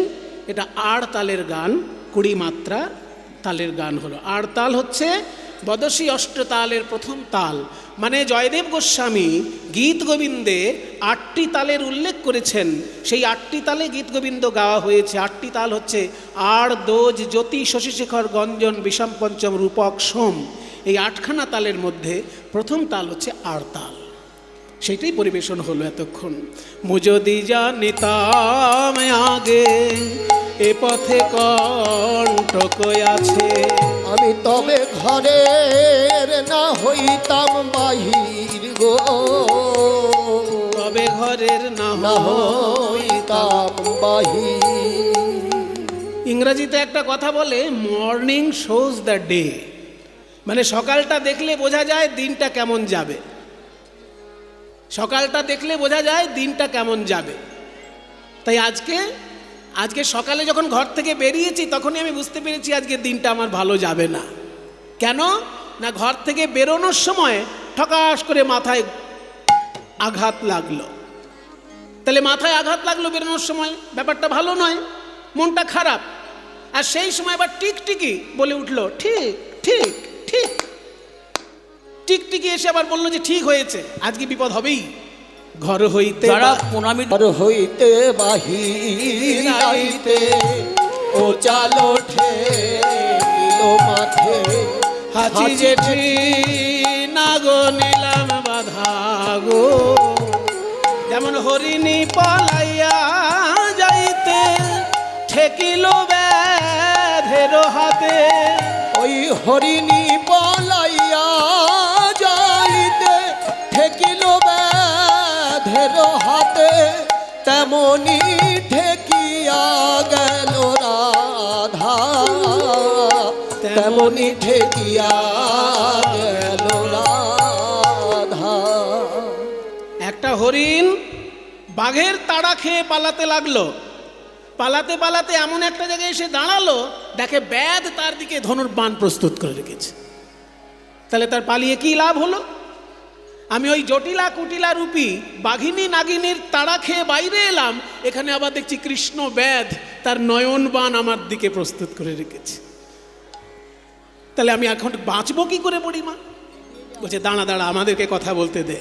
এটা আড় তালের গান, 20 মাত্রা তালের গান হলো। আড় তাল হচ্ছে বদশী অষ্টতালের প্রথম তাল। মানে জয়দেব গোস্বামী গীত গোবিন্দে 8টি তালের উল্লেখ করেছেন, সেই 8টি তালে গীত গোবিন্দ গাওয়া হয়েছে। 8টি তাল হচ্ছে আড়, দোজ, জ্যোতি, শশীশেখর, গঞ্জন, বিষম পঞ্চম, রূপক, সোম। এই 8খানা তালের মধ্যে প্রথম তাল হচ্ছে আড় তাল, সেটাই পরিবেশন হলো এতক্ষণ। মুজদি জানিতাম আগে এ পথে কণ্টক আছে,
আমি তবে ঘরের না হইতাম বাহির গো,
তবে ঘরের না
না হইতাম বাহির।
ইংরেজিতে একটা কথা বলে, মর্নিং শোজ দ্য ডে, মানে সকালটা দেখলে বোঝা যায় দিনটা কেমন যাবে। সকালটা দেখলে বোঝা যায় দিনটা কেমন যাবে। তাই আজকে সকালে যখন ঘর থেকে বেরিয়েছি তখনই আমি বুঝতে পেরেছি আজকে দিনটা আমার ভালো যাবে না। কেন না, ঘর থেকে বেরোনোর সময় ঠকাস করে মাথায় আঘাত লাগলো। তাহলে মাথায় আঘাত লাগলো বেরোনোর সময়, ব্যাপারটা ভালো নয়, মনটা খারাপ। আর সেই সময় আবার টিকটিকি বলে উঠলো ঠিক ঠিক ঠিক, টিকটিকি এসে আবার বললো যে ঠিক হয়েছে, আজকে বিপদ হবেই। ঘর হইতে
ঘর হইতে বাহির আইতে ও চালো ঠেকিল মাঠে,
হাঁচি জেঠি না গো নিলাম বাধা গো, যেমন হরিণী পলাইয়া যাইতে ঠেকিল ব্যাধের হাতে।
ওই হরিণী পলাইয়া যাইতে ঠেকিল ব্যাধের হাতে, তেমনি ঠেকিয়া গেল রাধা, তেমনি ঠেকিয়া গেল রাধা।
একটা হরিণ বাঘের তাড়া খেয়ে পালাতে লাগলো, পালাতে পালাতে এমন একটা জায়গায় এসে দাঁড়ালো, দেখে ব্যাধ তার দিকে ধনুর বাণ প্রস্তুত করে রেখেছে। তাহলে তার পালিয়ে কি লাভ হলো? আমি ওই জটিলা কুটিলা রূপী বাঘিনী নাগিনীর তাড়া খেয়ে বাইরে এলাম, এখানে আবার দেখছি কৃষ্ণ ব্যাধ তার নয়ন বাণ আমার দিকে প্রস্তুত করে রেখেছে। তাহলে আমি এখন বাঁচবো কি করে বুড়িমা? বলছে দাঁড়া দাঁড়া, আমাদেরকে কথা বলতে দে।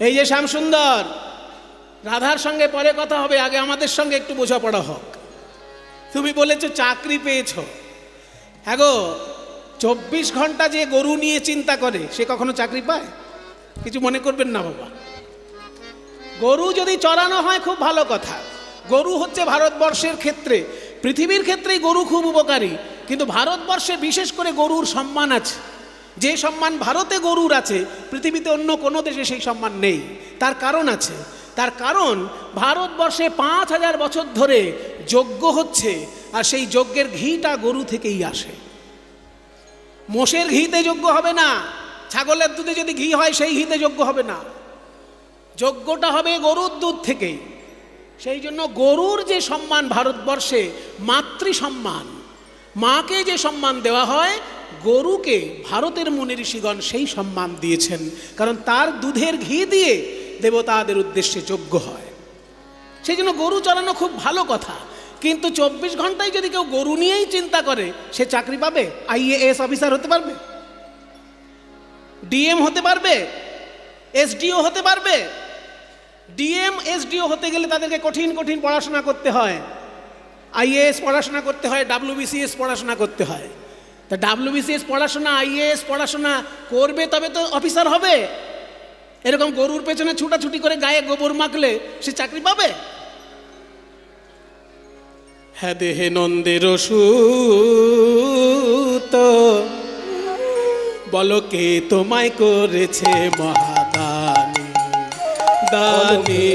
এই যে শ্যামসুন্দর, রাধার সঙ্গে পরে কথা হবে, আগে আমাদের সঙ্গে একটু বোঝাপড়া হোক। তুমি বলেছো চাকরি পেয়েছো, হ্যাঁ গো, 24 ঘন্টা যে গরু নিয়ে চিন্তা করে সে কখনো চাকরি পায়? কিছু মনে করবেন না বাবা। গরু যদি চড়ানো হয় খুব ভালো কথা। গরু হচ্ছে ভারতবর্ষের ক্ষেত্রে, পৃথিবীর ক্ষেত্রেই গরু খুব উপকারী, কিন্তু ভারতবর্ষে বিশেষ করে গরুর সম্মান আছে। যে সম্মান ভারতে গরুর আছে, পৃথিবীতে অন্য কোনো দেশে সেই সম্মান নেই। তার কারণ আছে। তার কারণ ভারতবর্ষে 5000 বছর ধরে যজ্ঞ হচ্ছে, আর সেই যজ্ঞের ঘিটা গরু থেকেই আসে। মোষের ঘিতে যজ্ঞ হবে না, ছাগলের দুধে যদি ঘি হয় সেই ঘিতে যজ্ঞ হবে না, যজ্ঞটা হবে গরুর দুধ থেকেই। সেই জন্য গরুর যে সম্মান ভারতবর্ষে, মাতৃ সম্মান, মাকে যে সম্মান দেওয়া হয়, গরুকে ভারতের মুনি ঋষিগণ সেই সম্মান দিয়েছেন, কারণ তার দুধের ঘি দিয়ে দেবতাদের উদ্দেশ্যে যজ্ঞ হয়। সেই জন্য গরু চড়ানো খুব ভালো কথা। কিন্তু 24 ঘন্টায় যদি কেউ গরু নিয়েই চিন্তা করে, সে চাকরি পাবে? IAS অফিসার হতে পারবে? DM হতে পারবে? SDO হতে পারবে? DM SDO হতে গেলে তাদেরকে কঠিন কঠিন পড়াশোনা করতে হয়। IAS পড়াশোনা করতে হয়, WBCS পড়াশোনা করতে হয়। তা WBCS পড়াশোনা, IAS পড়াশোনা করবে তবে তো অফিসার হবে। এরকম গরুর পেছনে ছুটাছুটি করে গায়ে গোবর মাখলে সে চাকরি পাবে? হ্যাঁ দেহে নন্দের সুত, বলো কে তোমায় করেছে মহাদানী, দানী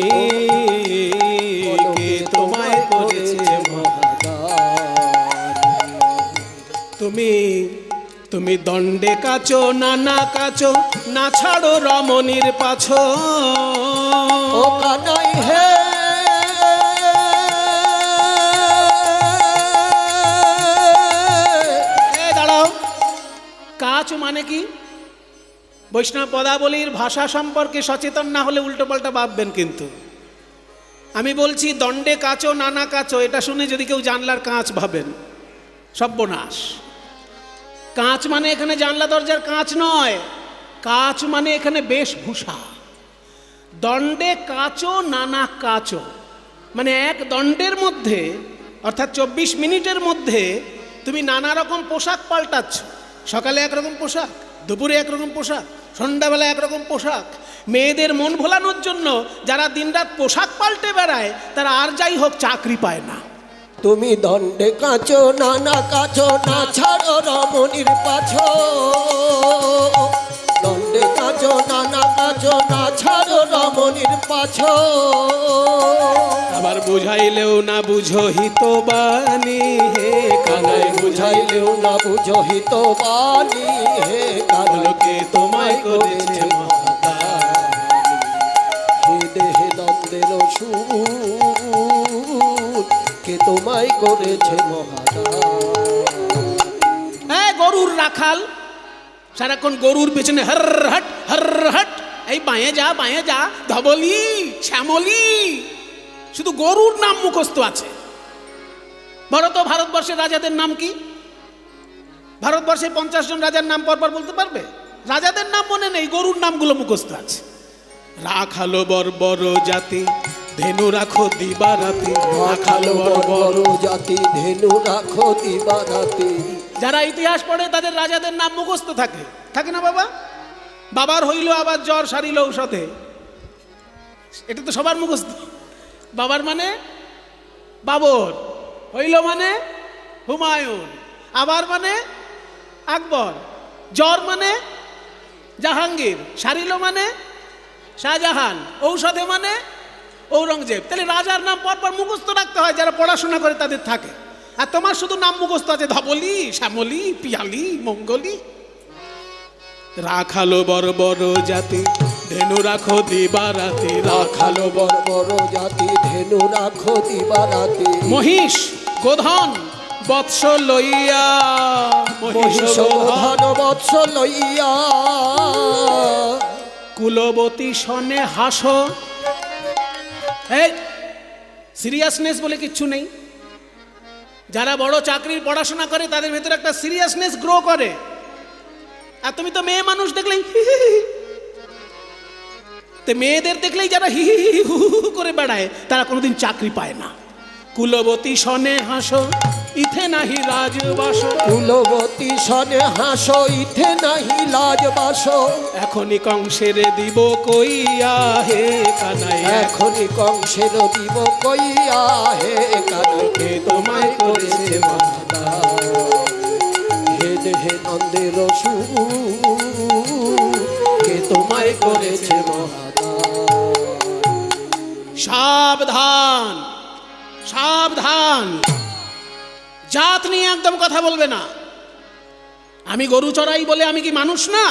কে তোমায় করেছে মহাদানী। তুমি দণ্ডে কাছো না না কাছো, না ছাড়ো রমণীর পাছো।
ও কানাই হে
দাঁড়াও, কাছ মানে কি? বৈষ্ণব পদাবলীর ভাষা সম্পর্কে সচেতন না হলে উল্টো পাল্টা ভাববেন। কিন্তু আমি বলছি দণ্ডে কাচো নানা কাচো, এটা শুনে যদি কেউ জানলার কাঁচ ভাবেন, সর্বনাশ। কাঁচ মানে এখানে জানলা দরজার কাঁচ নয়, কাঁচ মানে এখানে বেশভূষা। দণ্ডে কাচো নানা কাচো মানে এক দণ্ডের মধ্যে, অর্থাৎ 24 মিনিটের মধ্যে তুমি নানা রকম পোশাক পাল্টাচ্ছ। সকালে একরকম পোশাক, দুপুরে একরকম পোশাক, সন্ধ্যাবেলা একরকম পোশাক। মেয়েদের মন ভোলানোর জন্য যারা দিনরাত পোশাক পাল্টে বেড়ায় তারা আর যাই হোক চাকরি পায় না।
তুমি দণ্ডে কাচো নানা কাচো, না ছাড়ো রমণীর পাছো। দণ্ডে কাচো নানা কাচো, না ছাড়ো রমণীর পাছো।
আবার বুঝাইলেও না বুঝো হিতবাণী, হে কানাই
বুঝাইলেও না বুঝো হিতবাণী, হে
কানকে তোমায় করেছে মহাদান।
হে দেহে দ্বন্দ্বের সুর, কে তোমায় করেছে মহাদান।
গরুর রাখাল সারাক্ষণ গরুর পেছনে হর হট, এই বাঁয়ে যা ধবলি শ্যামলি, শুধু গরুর নাম মুখস্থ আছে। বলো তো ভারতবর্ষের রাজাদের নাম কি? ভারতবর্ষে 50 জন রাজার নাম পরপর বলতে পারবে? রাজাদের নাম মনে নেই, গরুর নামগুলো মুখস্থ আছে। রাখালো বর্বর জাতি, ধেনু রাখো দিবারাতি।
রাখালো বড় জাতি, ধেনু রাখো দিবারাতি।
যারা ইতিহাস পড়ে তাদের রাজাদের নাম মুখস্থ থাকে, থাকে না বাবা? বাবার হইল আবার জ্বর সারিল ঔষধে, এটা তো সবার মুখস্থ। বাবার মানে বাবর, হইল মানে হুমায়ুন, আবার মানে আকবর, জ্বর মানে জাহাঙ্গীর, সারিল মানে শাহজাহান, ঔষধে মানে ঔরঙ্গজেব। তাহলে রাজার নাম পরপর মুখস্থ রাখতে হয়, যারা পড়াশোনা করে তাদের থাকে। আর তোমার শুধু নাম মুখস্থ আছে ধবলি শ্যামলি পিয়ালি মঙ্গলি। রাখালো বর্বর জাতি, ধেনু রাখো দিবারাতি।
রাখালো বড় জাতি, ধেনু রাখো দিবারাতি।
মহিষ গোধন বৎস লইয়া,
মহিষ ধন বৎস লইয়া।
কুলবতী সনে হাসো। এই সিরিয়াসনেস বলে কিচ্ছু নেই। যারা বড় চাকরির পড়াশোনা করে তাদের ভেতরে একটা সিরিয়াসনেস গ্রো করে। আর তুমি তো মেয়ে মানুষ দেখলেই তো মেয়েদের দেখলেই যারা হি হি হু হু করে বেড়ায় তারা কোনোদিন চাকরি পায় না। কুলবতী সনে হাসো, ইথে নাহি রাজবাস।
কুলবতী সনে হাসো, ইথে নাহি লাজবাস।
এখনই কংসের দিব কইয়া, হে কানাই
এখনই কংসের দিব কইয়া, হে কানাইকে তোমায় করেছে মহাদান। হে দেহে নন্দের সুর, কে তোমায় করেছে মহাদান।
সাবধান সাবধান, জাত নিয়ে একদম কথা বলবে না। আমি গরু চড়াই বলে আমি কি মানুষ না?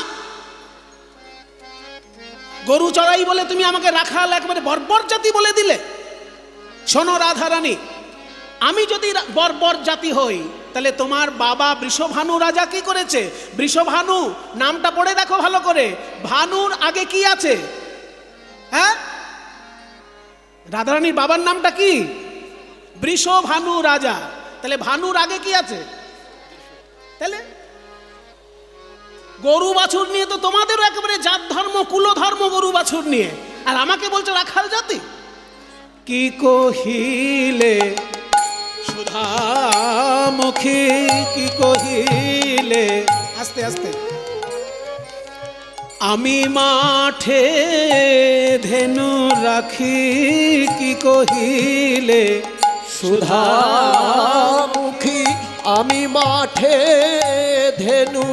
গরু চড়াই বলে তুমি আমাকে রাখাল একবারে বর্বর জাতি বলে দিলে? শোনো রাধারানী, আমি যদি বর্বর জাতি হই তাহলে তোমার বাবা বৃষভানু রাজা কি করেছে? বৃষভানু নামটা পড়ে দেখো ভালো করে, ভানুর আগে কি আছে? হ্যাঁ, রাধারানীর বাবার নামটা কি? বৃষভানু রাজা। তাহলে ভানুর আগে কি আছে? তাহলে গরু বাছুর নিয়ে তো তোমাদেরও একেবারে জাত ধর্ম কুল ধর্ম গরু বাছুর নিয়ে, আর আমাকে বলছো রাখাল জাতি। কি কহিলে সুধামুখী, কি কহিলে, আস্তে আস্তে, আমি মাঠে ধেনু রাখি, কি কহিলে
সুধামুখী। আমি মাঠে ধেনু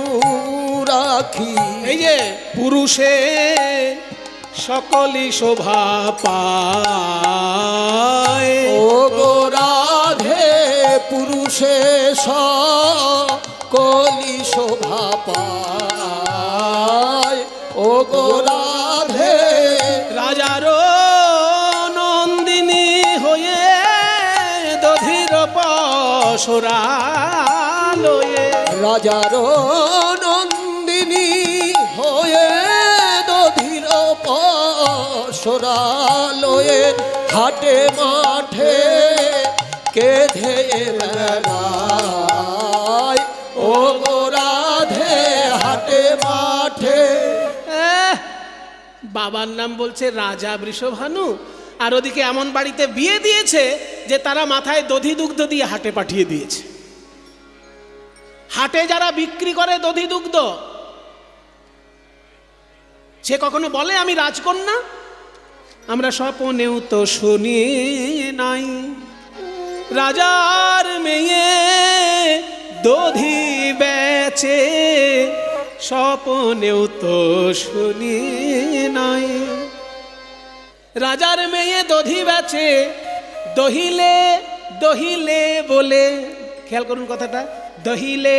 রাখি।
এই যে পুরুষে সকলই শোভা পায়,
ও গো রাধে পুরুষে সকলই শোভা পায়। ও গো রাধে
রাজার নন্দিনী হয়ে দধির পশরালয়ে।
রাজার নন্দিনী হয়ে দধির পশ পসরা লয়ে হাটে মাঠে কেঁধে বেড়ায় ও গো রাধে হাটে মাঠে।
বাবার নাম বলছে রাজা বৃষভানু, আর ওদিকে এমন বাড়িতে বিয়ে দিয়েছে যে তারা মাথায় দধি দুগ্ধ দিয়ে হাটে পাঠিয়ে দিয়েছে। হাটে যারা বিক্রি করে দধি দুগ্ধ, সে কখনো বলে আমি রাজকন্যা? আমরা স্বপনেও তো শুনি নাই রাজার মেয়ে দধি বেচে, স্বপনেও তো শুনি নাই। রাজার মেয়ে দধি বেচে, দহিলে দহিলে বলে, খেয়াল করুন কথাটা, দহিলে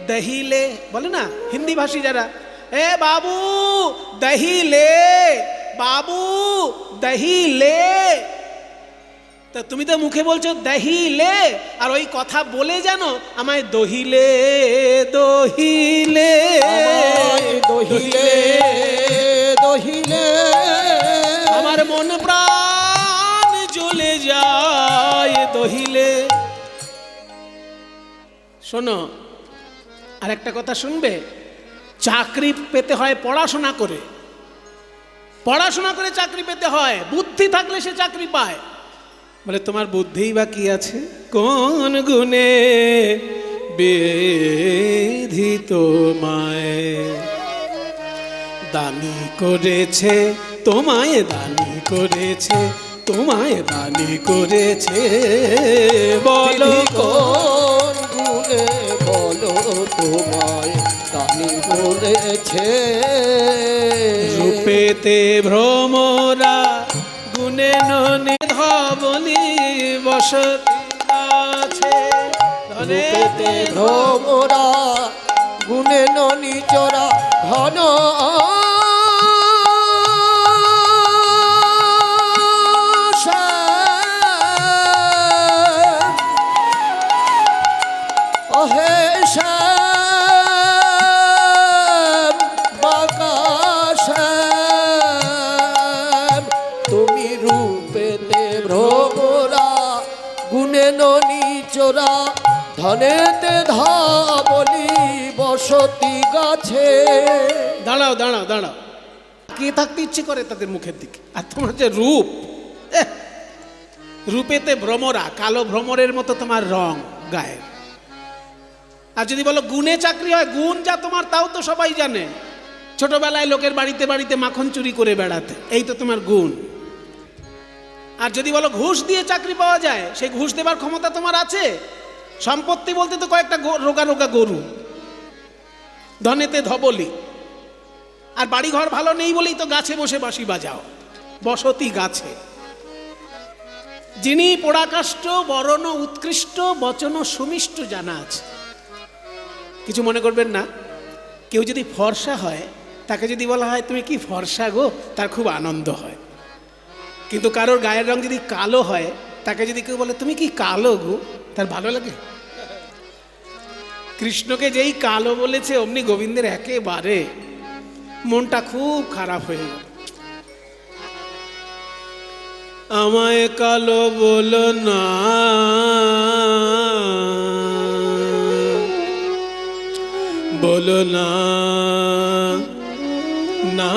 দহিলে বলে না হিন্দি ভাষী যারা, এ বাবু দহিলে, বাবু দহিলে। তা তুমি তো মুখে বলছো দহিলে, আর ওই কথা বলে জানো আমায় দহিলে দহিলে
দহিলে দহিলে
আমার মন প্রাণ জ্বলে যায় দহিলে। শোনো, আর একটা কথা শুনবে, চাকরি পেতে হয় পড়াশোনা করে, পড়াশোনা করে চাকরি পেতে হয়, বুদ্ধি থাকলে সে চাকরি পায়। বলে তোমার বুদ্ধিই বা কি আছে? কোন গুণে বেধি তোমায় দানি করেছে, তোমায় দানি করেছে, তোমায় দানি করেছে, বলো
কোন গুণে বলো তোমায় দানি করেছে।
রূপেতে ভ্রমরা গুণে ননি ধবলি বসতি আছে,
রূপেতে ভ্রমরা গুণে ননি চোরা ঘন অহে শ্যাম বাকাশ, তুমি রূপেতে ভ্রমরা গুণে ননি চোরা ধনেতে ধাবলি বসতি গাছে।
দাঁড়াও দাঁড়াও দাঁড়াও, কে থাকতে ইচ্ছে করে তাদের মুখের দিকে? আর তোমার যে রূপ, রূপেতে ভ্রমরা, কালো ভ্রমরের মতো তোমার রং গায়ে। আর যদি বলো গুণে চাকরি হয়, গুণ যা তোমার তাও তো সবাই জানে, ছোটবেলায় লোকের বাড়িতে বাড়িতে মাখন চুরি করে বেড়াতে, এই তো তোমার গুণ। আর যদি বলো ঘুষ দিয়ে চাকরি পাওয়া যায়, সেই ঘুষ দেবার ক্ষমতা তোমার আছে? সম্পত্তি বলতে তো কয়েকটা রোগা রোগা গরু, ধনেতে ধবলি, আর বাড়িঘর ভালো নেই বলেই তো গাছে বসে বাঁশি বাজাও, বসতি গাছে। যিনি পোড়াকাষ্ঠ বরণ উৎকৃষ্ট বচন সুমিষ্ট জানা আছে। কিছু মনে করবেন না, কেউ যদি ফর্সা হয় তাকে যদি বলা হয় তুমি কি ফর্সা গো, তার খুব আনন্দ হয়। কিন্তু কারোর গায়ের রং যদি কালো হয়, তাকে যদি কেউ বলে তুমি কি কালো গো, তার ভালো লাগে? কৃষ্ণকে যেই কালো বলেছে অমনি গোবিন্দের একেবারে মনটা খুব খারাপ হয়ে গেল। আমায় কালো বলো না, বলো না না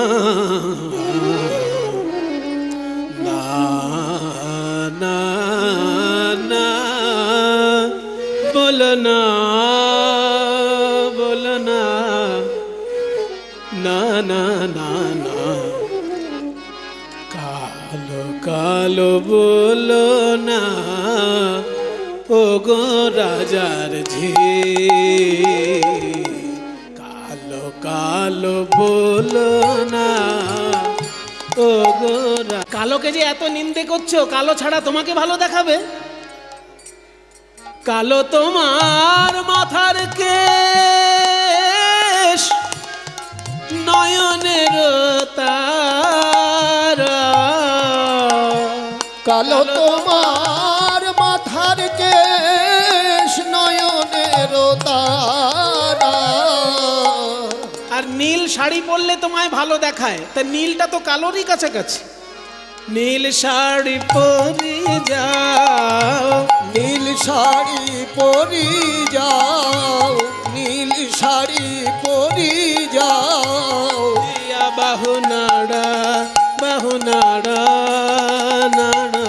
না না না, বলো না বলো না না না না না, কালো কালো বলো না ও গো রাজার ঝি, কালো কালো বলো না ও গো। কালোকে যে এত নিন্দে করছো, কালো ছাড়া তোমাকে ভালো দেখাবে? কালো তোমার মাথার কেশ, নয়নের তারা,
কালো তোমার মাথার কেশ নয়নের তারা।
আর নীল শাড়ি পরলে তোমায় ভালো দেখায়, তা নীলটা তো কালোরই কাছাকাছি। নীল শাড়ি পরে যাও,
নীল শাড়ি পরি যাও, নীল শাড়ি পরি যাও।
দিয়া বাহু নাড়া, বাহু নাড়া নাড়া,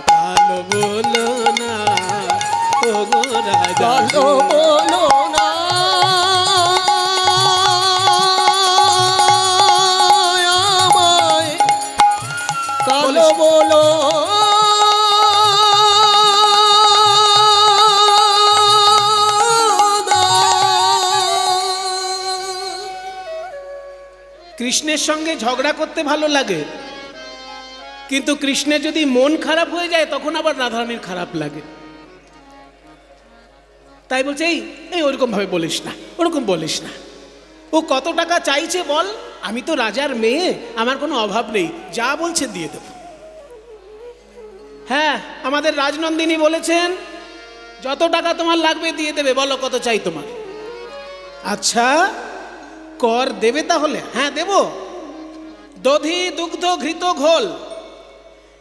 ভালো বলো না ও গো রাজা।
কালো বলো না আমায়, কালো বলো না।
কৃষ্ণের সঙ্গে ঝগড়া করতে ভালো লাগে, কিন্তু কৃষ্ণের যদি মন খারাপ হয়ে যায় তখন আবার রাধারানীর খারাপ লাগে। তাই বলছে এই এই ওরকম ভাবে বলিস না, ওরকম বলিস না। ও কত টাকা চাইছে বল, আমি তো রাজার মেয়ে, আমার কোনো অভাব নেই, যা বলছে দিয়ে দেব। হ্যাঁ, আমাদের রাজনন্দিনী বলেছেন যত টাকা তোমার লাগবে দিয়ে দেবে, বলো কত চাই তোমার। আচ্ছা কর দেবে তাহলে? হ্যাঁ দেব। দধি দুগ্ধ ঘৃত ঘোল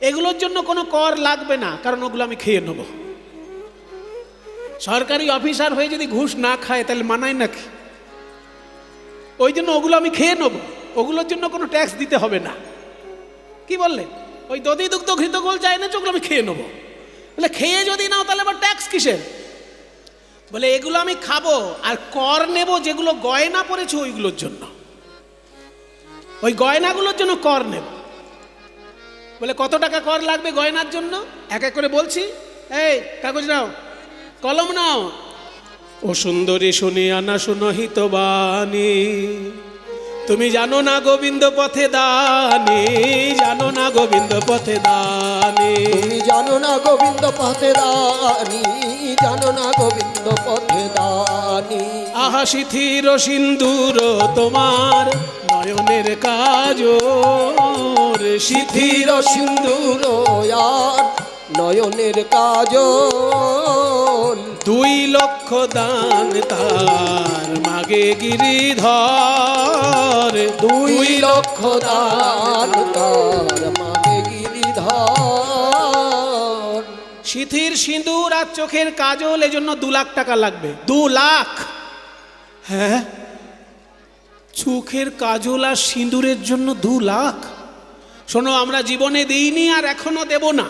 এগুলোর জন্য কোনো কর লাগবে না, কারণ ওগুলো আমি খেয়ে নেব। সরকারি অফিসার হয়ে যদি ঘুষ না খায় তাহলে মানায় নাকি? ওই জন্য ওগুলো আমি খেয়ে নেব, ওগুলোর জন্য কোনো ট্যাক্স দিতে হবে না। কি বললেন? ওই দধি দুগ্ধ ঘৃত ঘোল চাই না, ওগুলো আমি খেয়ে নেব। বলে খেয়ে যদি নাও তাহলে আবার ট্যাক্স কিসের? বলে এগুলো আমি খাবো আর কর নেব যেগুলো গয়না পড়েছে ওইগুলোর জন্য, ওই গয়নাগুলোর জন্য কর নেব। বলে কত টাকা কর লাগবে গয়নার জন্য? এক এক করে বলছি। এই কাগজ নাও, কলম নাও। ও সুন্দরী শুনি আনা সুনহিত বাণী, তুমি জানো না গোবিন্দ পথে দানি, জানো না গোবিন্দ পথে দানি।
তুমি জানো না গোবিন্দ পথে দানি, জানো না গোবিন্দ পথে দানি।
আহা শিথির সিন্দুর তোমার নয়নের কাজল, শিথির
সিন্দুর আর নয়নের কাজল।
2 লক্ষ দান তার মাগে গিরিধর,
2 লক্ষ দান তার মাগে গিরিধর।
শিথির সিঁদুর আর চোখের কাজল, এজন্য 2 লাখ টাকা লাগবে। 2 লাখ? হ্যাঁ, চোখের কাজল আর সিঁদুরের জন্য 2 লাখ? শোনো, আমরা জীবনে দিইনি আর এখনো দেব না,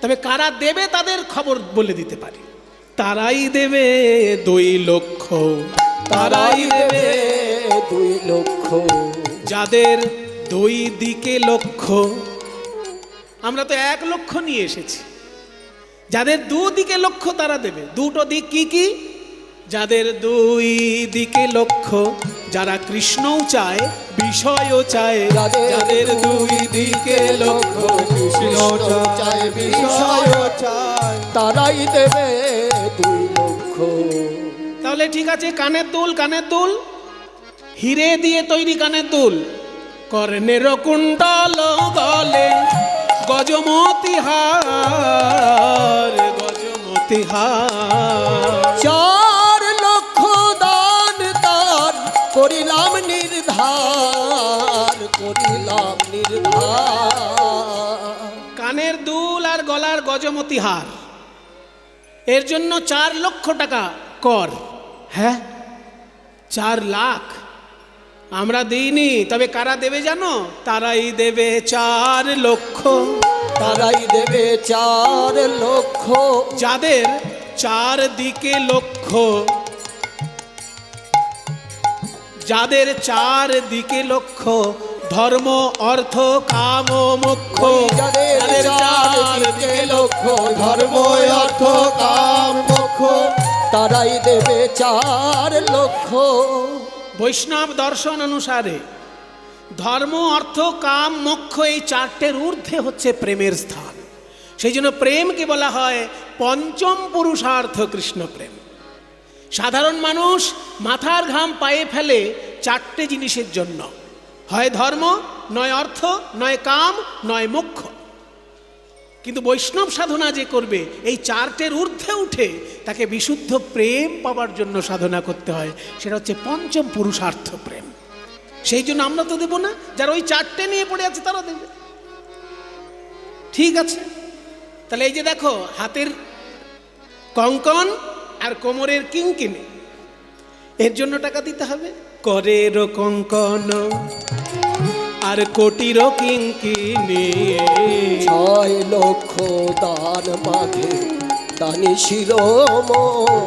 তবে কারা দেবে তাদের খবর বলে দিতে পারি। তারাই দেবে 2 লক্ষ, তারাই দেবে
2 লক্ষ।
যাদের 2 দিকে লক্ষ্য। আমরা তো 1 লক্ষ নিয়ে এসেছি। যাদের 2 দিকে লক্ষ্য তারা দেবে। 2টো দিক কি কি? যাদের 2 দিকে লক্ষ্য, যারা কৃষ্ণও চায় বিষয়ও চায়, যাদের 2 দিকে লক্ষ্য,
কৃষ্ণ চায় বিষয় চায়, তারাই দেবে 2 লক্ষ।
তাহলে ঠিক আছে, কানের দুল, কানের দুল হিরে দিয়ে তৈরি কানের দুল, কর্ণের কুণ্ডল গলে গজমতি হার, গজমতি হার।
4 লক্ষ দান তার করিলাম নির্ধার, করিলাম নির্ধার।
কানের দুল আর গলার গজমতি হার, এর জন্য 4 লক্ষ টাকা কর। হ্যাঁ, 4 লাখ আমরা দিইনি, তবে কারা দেবে জানো? তারাই দেবে 4 লক্ষ,
তারাই দেবে 4 লক্ষ।
যাদের 4 দিকে লক্ষ্য, যাদের 4 দিকে লক্ষ্য, ধর্ম অর্থ কাম মোক্ষ।
যাদের 4 দিকে লক্ষ্য, ধর্ম অর্থ কাম মোক্ষ, তারাই দেবে 4 লক্ষ।
বৈষ্ণব দর্শন অনুসারে ধর্ম অর্থ কাম মোক্ষ এই 4টের ঊর্ধ্বে হচ্ছে প্রেমের স্থান। সেই জন্য প্রেমকে বলা হয় পঞ্চম পুরুষার্থ কৃষ্ণ প্রেম। সাধারণ মানুষ মাথার ঘাম পায়ে ফেলে 4টে জিনিসের জন্য, হয় ধর্ম, নয় অর্থ, নয় কাম, নয় মোক্ষ। কিন্তু বৈষ্ণব সাধনা যে করবে এই 4টের ঊর্ধ্বে উঠে তাকে বিশুদ্ধ প্রেম পাওয়ার জন্য সাধনা করতে হয়। সেটা হচ্ছে পঞ্চম পুরুষার্থ প্রেম। সেই জন্য আমরা তো দেবো না, যারা ওই চারটে নিয়ে পড়ে আছে তারা দেবে। ঠিক আছে, তাহলে এই যে দেখো হাতের কঙ্কন আর কোমরের কিঙ্কিনি, এর জন্য টাকা দিতে হবে। করের কঙ্কন আর কোটির কিঙ্কিনি,
6 লক্ষ দান মাঝে দানি শিরোমণি।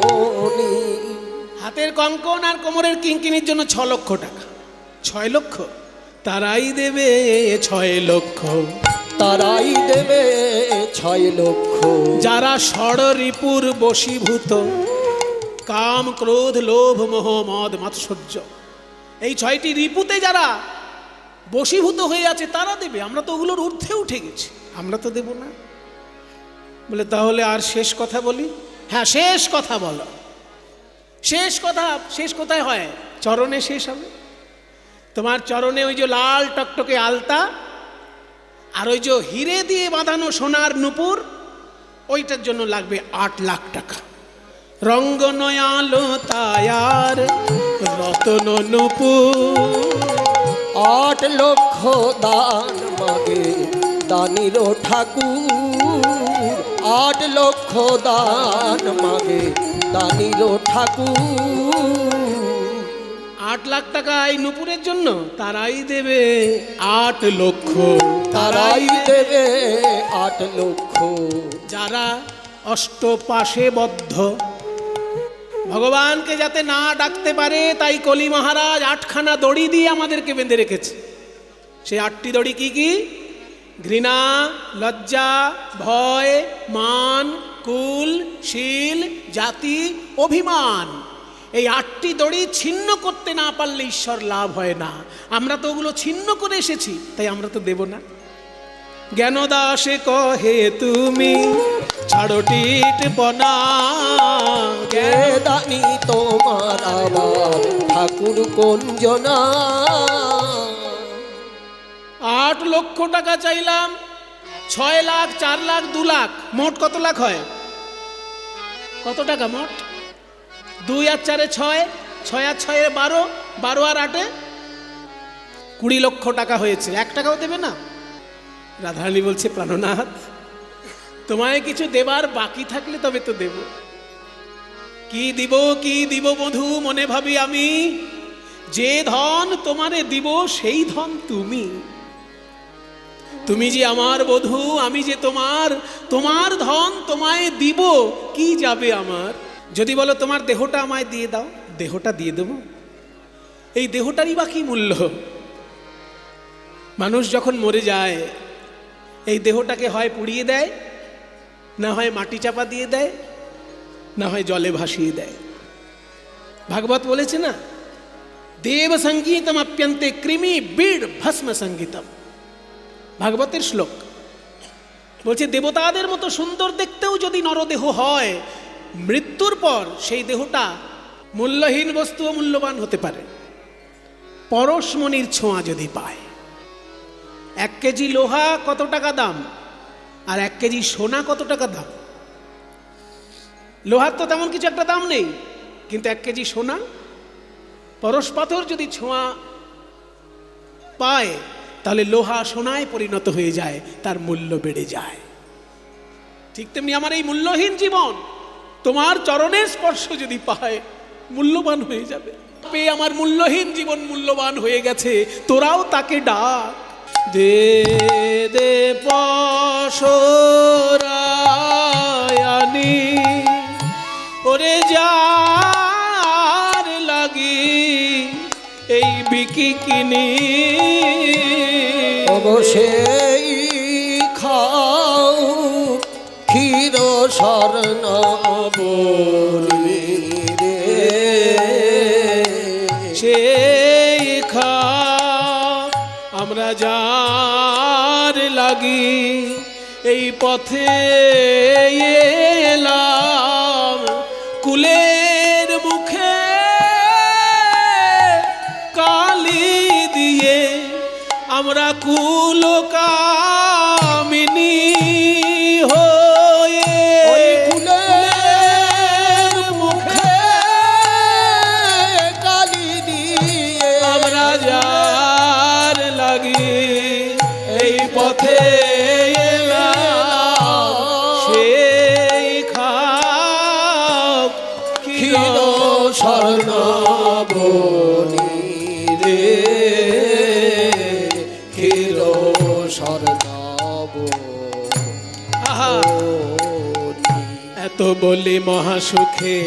হাতের কঙ্কন আর কোমরের কিঙ্কিনির জন্য 6 লক্ষ টাকা। 6 লক্ষ তারাই দেবে, 6 লক্ষ
তারাই দেবে 6 লক্ষ।
যারা ষড়রিপুর বশীভূত, কাম ক্রোধ লোভ মোহ মদ মাৎসর্য, এই 6টি রিপুতে যারা বশীভূত হয়ে আছে তারা দেবে। আমরা তো ওগুলোর ঊর্ধ্বে উঠে গেছি, আমরা তো দেব না। বলে তাহলে আর শেষ কথা বলি? হ্যাঁ, শেষ কথা বলো। শেষ কথা শেষ কোথায় হয়? চরণে শেষ হবে। তোমার চরণে ওই যে লাল টকটকে আলতা আর ওই যে হিরে দিয়ে বাঁধানো সোনার নূপুর, ওইটার জন্য লাগবে 8 লাখ টাকা। রঙ্গ নয়ালো তায়ার রতন নূপুর,
8 লক্ষ দান মাগে দানির ঠাকুর। 8 লক্ষ দান মাগে দানির ঠাকুর।
8 লাখ টাকা এই নূপুরের জন্য তারাই দেবে 8 লক্ষ।
তারাই দেবে 8 লক্ষ।
যারা অষ্টপাশে বদ্ধ, ভগবানকে যাতে না ডাকতে পারে তাই কলি মহারাজ 8খানা দড়ি দিয়ে আমাদেরকে বেঁধে রেখেছে। সেই 8টি দড়ি কি কি? ঘৃণা, লজ্জা, ভয়, মান, কুল, শীল, জাতি, অভিমান। এই 8টি দড়ি ছিন্ন করতে না পারলে ঈশ্বর লাভ হয় না। আমরা তো ওগুলো ছিন্ন করে এসেছি, তাই আমরা তো দেব না। জ্ঞানদাসে কহে তুমি ছাড়ো টিট বনা,
কে দানি তোমার আবার ঠাকুর কঞ্জনা।
8 লক্ষ টাকা চাইলাম, 6 লাখ, 4 লাখ, 2 লাখ, মোট কত লাখ হয়? কত টাকা মোট? 2 আর 4 6, 6 আর 6 12, 12 আর 8 20 লক্ষ টাকা হয়েছে। 1 টাকাও দেবে না? রাধারানী বলছে, প্রাণনাথ তোমায় কিছু দেবার বাকি থাকলে তবে তো দেব। কি দিব, কি দিব বধূ মনে ভাবি আমি, যে ধন তোমারে দিব সেই ধন তুমি। তুমি যে আমার বধূ, আমি যে তোমার, তোমার ধন তোমায় দিব, কি যাবে আমার? যদি বলো তোমার দেহটা আমায় দিয়ে দাও, দেহটা দিয়ে দেব। এই দেহটারই বা কি মূল্য? মানুষ যখন মরে যায় এই দেহটাকে হয় পুড়িয়ে দেয়, না হয় মাটি চাপা দিয়ে দেয়, না হয় জলে ভাসিয়ে দেয়। ভাগবত বলেছে না, দেব সঙ্গীতম অপ্যন্তে কৃমি বীড় ভস্ম সঙ্গীতম। ভাগবতের শ্লোক বলছে, দেবতাদের মতো সুন্দর দেখতেও যদি নরদেহ হয়, মৃত্যুর পর সেই দেহটা মূল্যহীন বস্তুও মূল্যবান হতে পারে। পরশমণির ছোঁয়া যদি পায়। 1 কেজি লোহা কত টাকা দাম, আর 1 কেজি সোনা কত টাকা দাম? লোহার তো তেমন কিছু একটা দাম নেই, কিন্তু 1 কেজি সোনা, পরশ পাথর যদি ছোঁয়া পায় তাহলে লোহা সোনায় পরিণত হয়ে যায়, তার মূল্য বেড়ে যায়। ঠিক তেমনি আমার এই মূল্যহীন জীবন তোমার চরণের স্পর্শ যদি পায়, মূল্যবান হয়ে যাবে। পেয়ে আমার মূল্যহীন জীবন মূল্যবান হয়ে গেছে, তোরাও তাকে ডাক। দে দে পশরায়ানি, ওরে যার লাগি এই বিকি কিনি,
অবশ্যই খাও ক্ষীর স্বর্ণাবরী রে।
সেই খা আমরা যার লাগি এই পথে এলাম, কুলের মুখে কালি দিয়ে আমরা কুলকামিনী হয়ে,
ওই কুলের মুখে কালি দিয়ে
আমরা যার
ক্ষীর স্বর্ণাবনী রে ক্ষীর স্বর্ণাবনী
আহা এত বলি মহাসুখে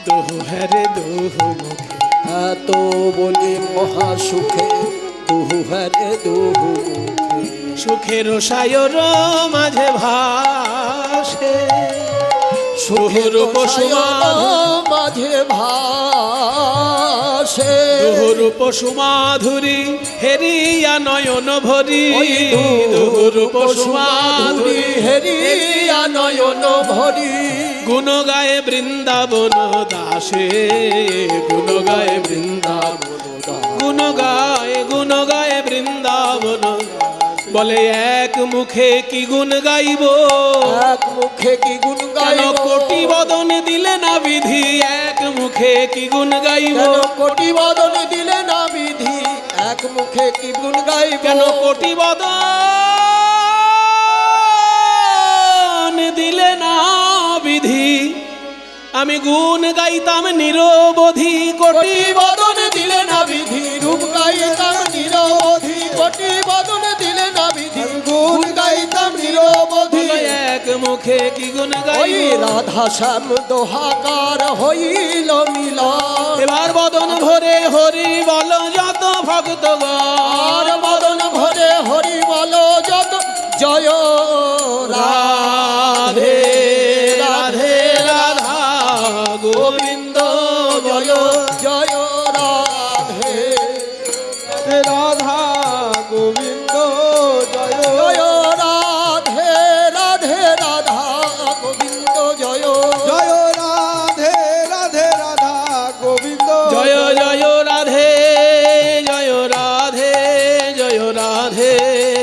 দুহু হ্যারে দুহু মুখে
এত বলি মহাসুখে দুহু হ্যারে দুহু মুখে
সুখের সায়র মাঝে ভাসে সুখের পশুমান
মাঝে ভাসে
দুহুর পশুমাধুরী হেরিয়া নয়ন ভরি দুহুর পশুমাধুরী
হেরিয়া নয়ন ভরি
গুণ গায়ে বৃন্দাবন দাসে গুণ গায়ে বৃন্দাবন গুণ গায়ে বৃন্দাবন বলে এক মুখে কি গুণ গাইব
এক মুখে কি গুণ
কেন
গাইব
কোটি বদন দিলে না বিধি এক মুখে কি গুণ গাইব
কেন কোটি বদন দিলে না বিধি এক মুখে কি গুণ গাইব
কেন কোটি বদন দিলে না বিধি আমি গুণ গাইতাম নিরবধি কোটি
কোটি বদন দিলে না বিধি রূপ গাইতাম নিরবধি কোটি বদন দিলে না বিধি গুণ গাইতাম নিরবধি
এক মুখে কি গুণ
ওই
গাইব
রাধা শ্যাম দোহাকার হইল মিলন
এবার বদন ভরে হরি বল যত ভক্ত
আর বদন ভরে হরি বলো যত জয়
রাধে রাধে রাধা গোবিন্দ
জয় জয় রাধে
রাধা গোবিন্দ জয়
জয় রাধে রাধে রাধা গোবিন্দ জয়
জয় রাধে রাধে রাধা গোবিন্দ
জয় জয় রাধে জয় রাধে জয় রাধে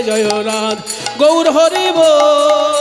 জয় রাধে গৌর হরি বল